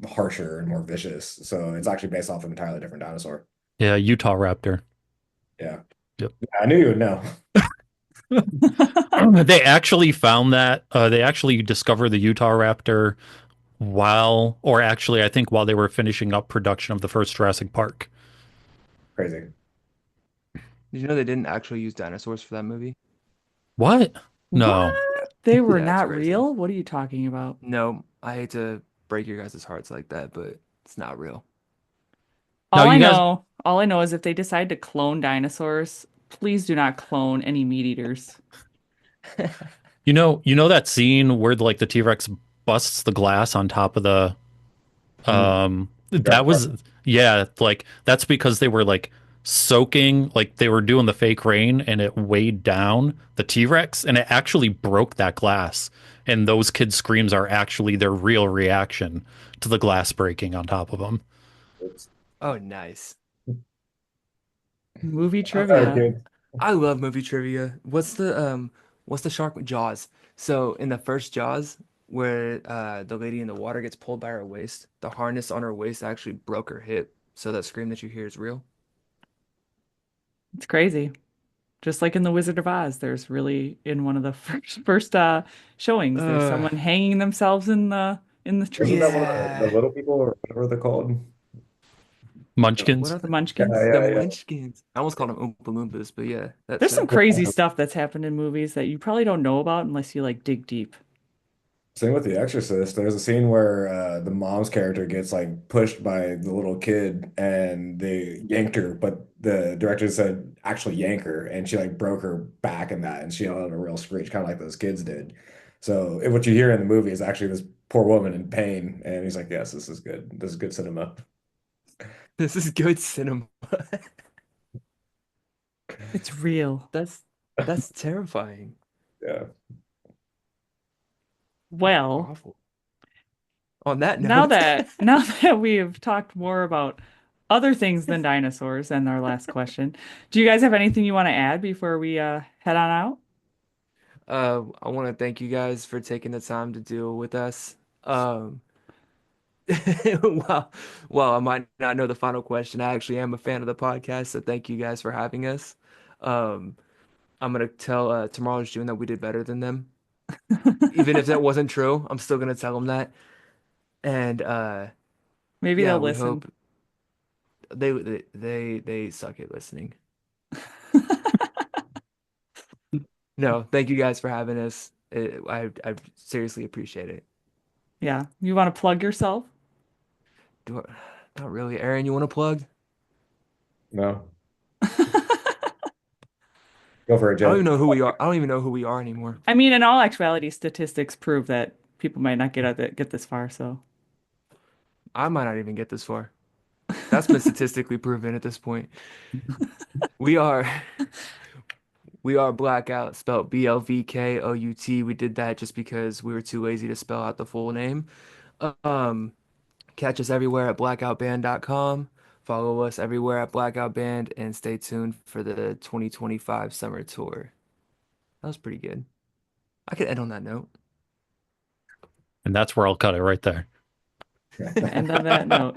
harsher and more vicious. So it's actually based off of an entirely different dinosaur. Yeah, Utah Raptor. Yeah. Yep. I knew you would know. They actually found that. They actually discovered the Utah Raptor while, or actually, I think while they were finishing up production of the first Jurassic Park. Crazy. Did you know they didn't actually use dinosaurs for that movie? What? What? No. Yeah. They were Yeah, it's not crazy. real? What are you talking about? No, I hate to break your guys' hearts like that, but it's not real. No, you guys, All I know is if they decide to clone dinosaurs, please do not clone any meat eaters. you know that scene where like the T-Rex busts the glass on top of the Mm. that Jurassic Park. was, yeah, like that's because they were like soaking, like they were doing the fake rain and it weighed down the T-Rex and it actually broke that glass. And those kids' screams are actually their real reaction to the glass breaking on top of them. Oops. Oh, nice. Movie I'm sorry, trivia. kid. I love movie trivia. What's the shark Jaws? So in the first Jaws, where the lady in the water gets pulled by her waist, the harness on her waist actually broke her hip. So that scream that you hear is real. It's crazy. Just like in The Wizard of Oz, there's really in one of the first showings, there's Uh, someone hanging themselves in the Wasn't tree. that one of the yeah. little people or whatever they're called? What Munchkins. are The Yeah, Munchkins. the yeah, yeah. Munchkins? I almost called them Oompa Loompas, but yeah, that There's some too. crazy stuff that's happened in movies that you probably don't know about unless you like dig deep. Same with The Exorcist. There's a scene where the mom's character gets like pushed by the little kid and they yanked her, but the director said actually yank her and she like broke her back in that and she let out a real screech, kind of like those kids did. So what you hear in the movie is actually this poor woman in pain. And he's like, yes, this is good. This is good cinema. This is good cinema. It's real. That's that's terrifying. Yeah. That's Well, awful. On that note, now that we have talked more about other things than dinosaurs and our last question, do you guys have anything you want to add before we head on out? I want to thank you guys for taking the time to deal with us. Um, well, well, I might not know the final question. I actually am a fan of the podcast, so thank you guys for having us. Um, I'm gonna tell Tomorrow's June that we did better than them, even if that wasn't true. I'm still gonna tell them that. And Maybe yeah, they'll we listen. hope they suck at listening. No, thank you guys for having us. I seriously appreciate it. Yeah. You want to plug yourself? Do not really. Aaron, you want to plug? No, go for it, I don't Jay. even know who we are. I don't even know who we are anymore. I mean, in all actuality, statistics prove that people might not get this far, so. I might not even get this far. That's been statistically proven at this point. We are we are Blackout, spelled Blvkout. We did that just because we were too lazy to spell out the full name. Um, Catch us everywhere at blackoutband.com. Follow us everywhere at Blackout Band and stay tuned for the 2025 summer tour. That was pretty good. I could end on that note. And that's where I'll cut it right there. And on that note.